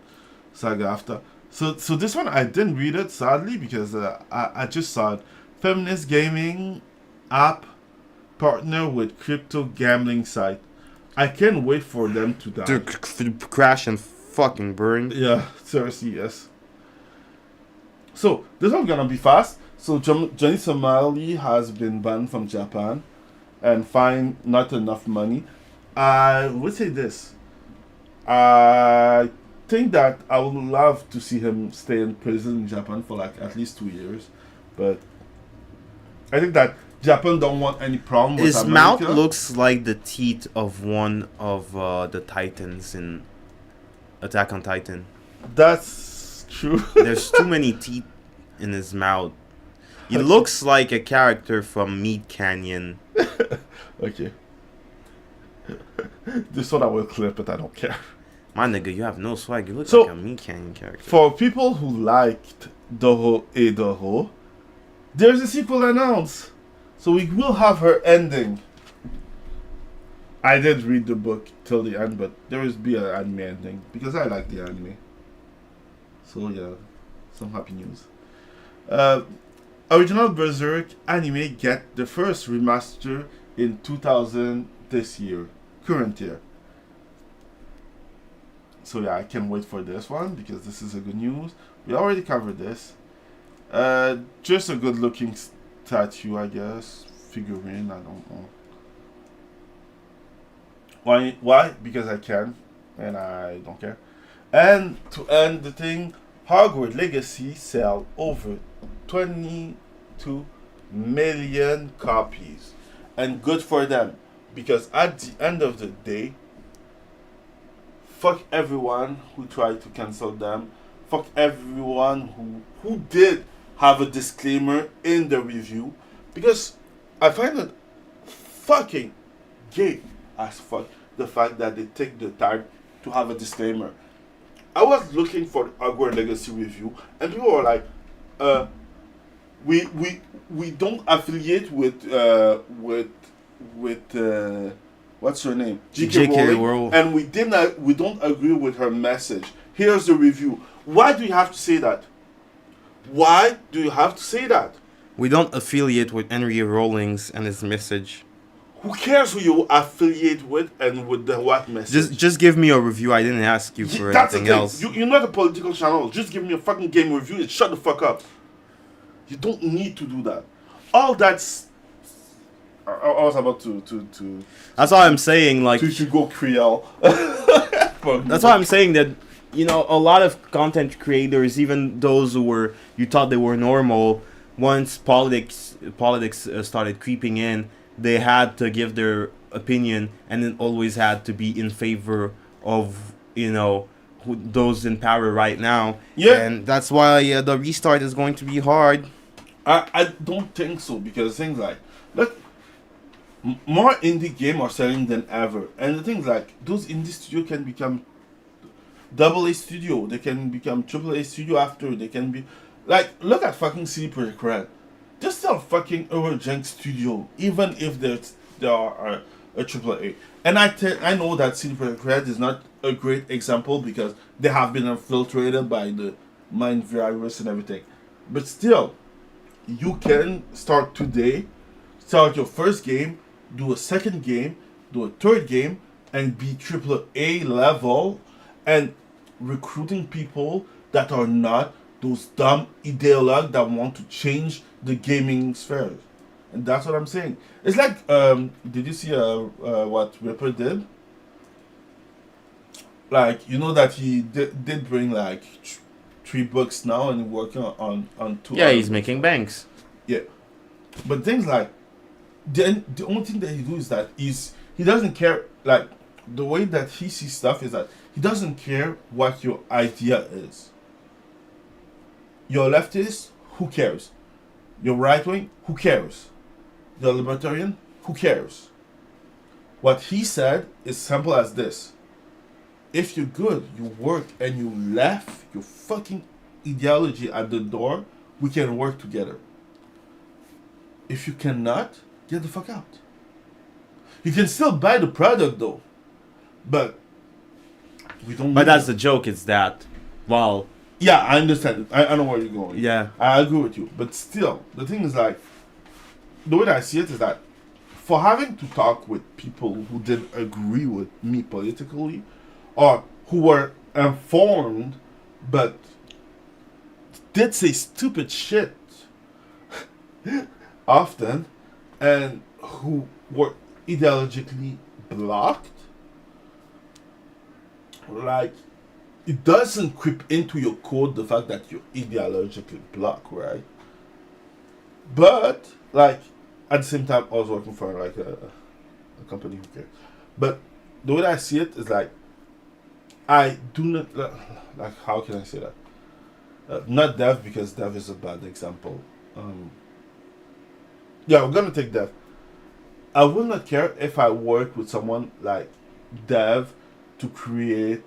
Saga After. So this one, I didn't read it, sadly, because I just saw it. Feminist gaming app partner with crypto gambling site. I can't wait for them to die. To crash and fucking burn. Yeah, seriously, yes. So this one's gonna be fast. So Johnny Somali has been banned from Japan and fined not enough money. I would say this. I think that I would love to see him stay in prison in Japan for like at least 2 years, but I think that Japan don't want any problem with His America. mouth looks like the teeth of one of the Titans in Attack on Titan. That's true. There's too many teeth in his mouth. He looks like a character from Meat Canyon. Okay. This one I will clip, but I don't care. My nigga, you have no swag. You look So, like a Meat Canyon character. For people who liked Doho e Doho, there's a sequel announced. So we will have her ending. I did read the book till the end, but there will be an anime ending because I like the anime. So yeah, some happy news. Original Berserk anime get the first remaster in 2000 this year, current year. So yeah, I can't wait for this one because this is a good news. We already covered this. Just a good looking statue, I guess. Figurine, I don't know. Why? Because I can, and I don't care. And to end the thing, Hogwarts Legacy sell over 22 million copies. And good for them. Because at the end of the day, fuck everyone who tried to cancel them. Fuck everyone who did have a disclaimer in the review. Because I find it fucking gay as fuck the fact that they take the time to have a disclaimer. I was looking for the Hogwarts Legacy review and people were like, we don't affiliate with what's her name? J.K. Rowling, and we don't agree with her message. Here's the review. Why do you have to say that? Why do you have to say that? We don't affiliate with Henry Rollins and his message. Who cares who you affiliate with and with the what message? Just give me a review. I didn't ask you for anything else. You're not a political channel. Just give me a fucking game review and shut the fuck up. You don't need to do that. All that's... I was about to That's why I'm saying, like... To go Creole. That's why I'm saying that, you know, a lot of content creators, even those who you thought they were normal, once politics started creeping in, they had to give their opinion, and it always had to be in favor of, you know, those in power right now. Yeah. And that's why the restart is going to be hard. I don't think so, because things like, look, more indie games are selling than ever. And the things like, those indie studios can become AA studio. They can become AAA studio after. They can be, like, look at fucking CD Projekt Red. They're still fucking Eurojunk studio, even if they are a AAA. And I know that CD Projekt Red is not a great example because they have been infiltrated by the mind virus and everything. But still, you can start today, start your first game, do a second game, do a third game, and be AAA level, and recruiting people that are not those dumb ideologues that want to change the gaming sphere. And that's what I'm saying. It's like, did you see what Ripper did? Like, you know that he did bring like 3 books now and working on 2. Yeah, he's making banks. Yeah. But things like, the only thing that he do is that he doesn't care, like, the way that he sees stuff is that he doesn't care what your idea is. You're leftist, who cares? You're right wing, who cares? You're libertarian, who cares? What he said is simple as this. If you're good, you work, and you left your fucking ideology at the door, we can work together. If you cannot, get the fuck out. You can still buy the product though, but we don't. But that's the joke. It's that, well. Yeah, I understand it. I know where you're going. Yeah. I agree with you. But still, the thing is like, the way that I see it is that for having to talk with people who didn't agree with me politically, or who were informed but did say stupid shit often, and who were ideologically blocked, like, it doesn't creep into your code the fact that you're ideologically blocked, right? But like, at the same time, I was working for like a company who cares. But the way that I see it is like, I do not like. How can I say that? Not dev, because dev is a bad example. Yeah, we're gonna take dev. I will not care if I work with someone like dev to create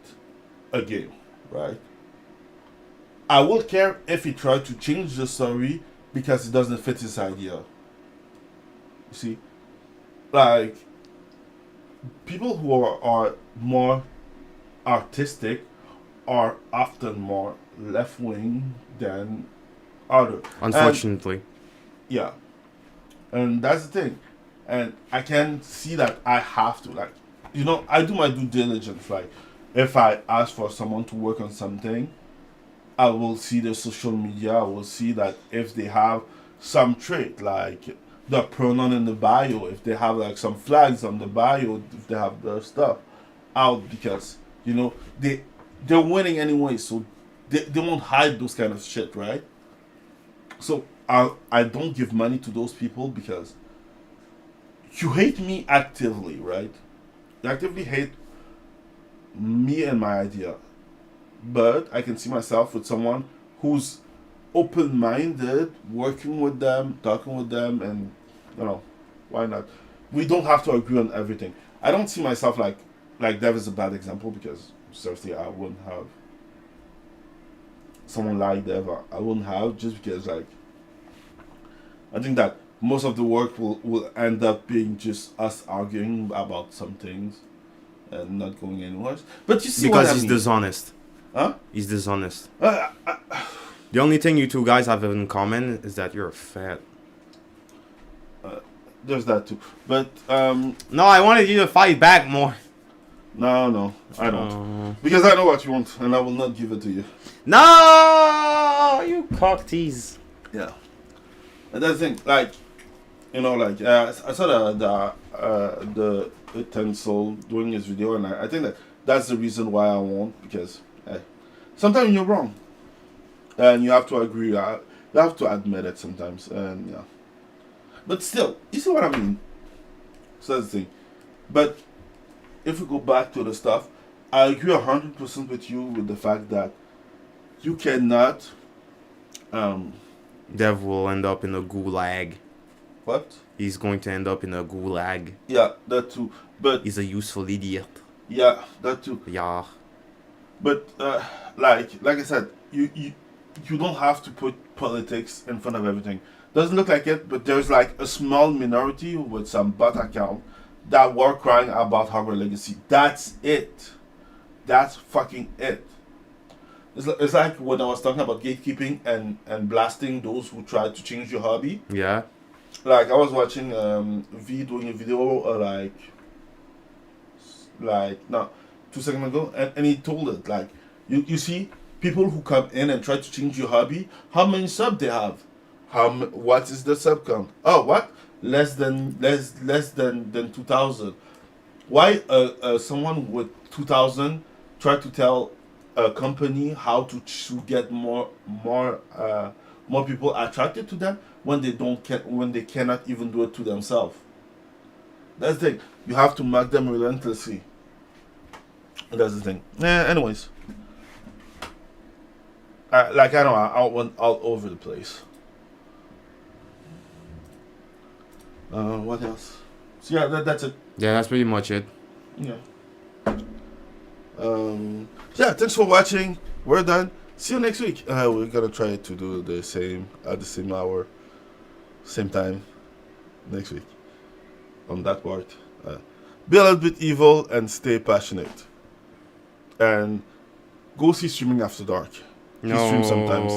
a game, right? I will care if he tried to change the story because it doesn't fit his idea. You see, like, people who are more artistic are often more left wing than other. Unfortunately. Yeah, and that's the thing. And I can see that I have to, like, I do my due diligence. Like, if I ask for someone to work on something, I will see their social media. I will see that if they have some trait, like the pronoun in the bio, if they have like some flags on the bio, if they have the stuff out, because they're winning anyway, so they won't hide those kind of shit, right? So I don't give money to those people because you hate me actively, right? You actively hate me and my idea. But I can see myself with someone who's open-minded, working with them, talking with them, and why not? We don't have to agree on everything. I don't see myself like Dev is a bad example, because seriously, I wouldn't have someone like Dev. I wouldn't have, just because, like, I think that most of the work will end up being just us arguing about some things and not going anywhere. But you see, because he's dishonest. Huh? He's dishonest. The only thing you two guys have in common is that you're fat. There's that too. But no, I wanted you to fight back more. No, I don't. Because I know what you want, and I will not give it to you. No, you cock tease. Yeah. And that's the thing, like, I saw the Tensol doing his video, and I think that's the reason why I won't, because sometimes you're wrong, and you have to agree. You have to admit it sometimes, and yeah. But still, you see what I mean? So that's the thing. But if we go back to the stuff, I agree 100% with you with the fact that you cannot. Dev will end up in a gulag. What? He's going to end up in a gulag. Yeah, that too. But he's a useful idiot. Yeah, that too. Yeah. But like I said, you don't have to put politics in front of everything. Doesn't look like it, but there's like a small minority with some bot account that were crying about Hogwarts Legacy. That's it. That's fucking it. It's like when I was talking about gatekeeping and blasting those who tried to change your hobby. Yeah. Like, I was watching V doing a video no, 2 seconds ago, and he told it, like, you see people who come in and try to change your hobby, how many subs they have? What is the sub count? Oh, what? Less than 2,000. Why someone with 2,000 try to tell a company how to get more people attracted to them when they cannot even do it to themselves? That's the thing. You have to mark them relentlessly. That's the thing. Anyways, I don't know. I went all over the place. What else? So yeah, that's it. Yeah, that's pretty much it. Yeah. Yeah, thanks for watching. We're done. See you next week. We're gonna try to do the same at the same hour, same time next week. On that part, be a little bit evil and stay passionate. And go see Streaming After Dark. He streams sometimes.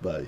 Bye.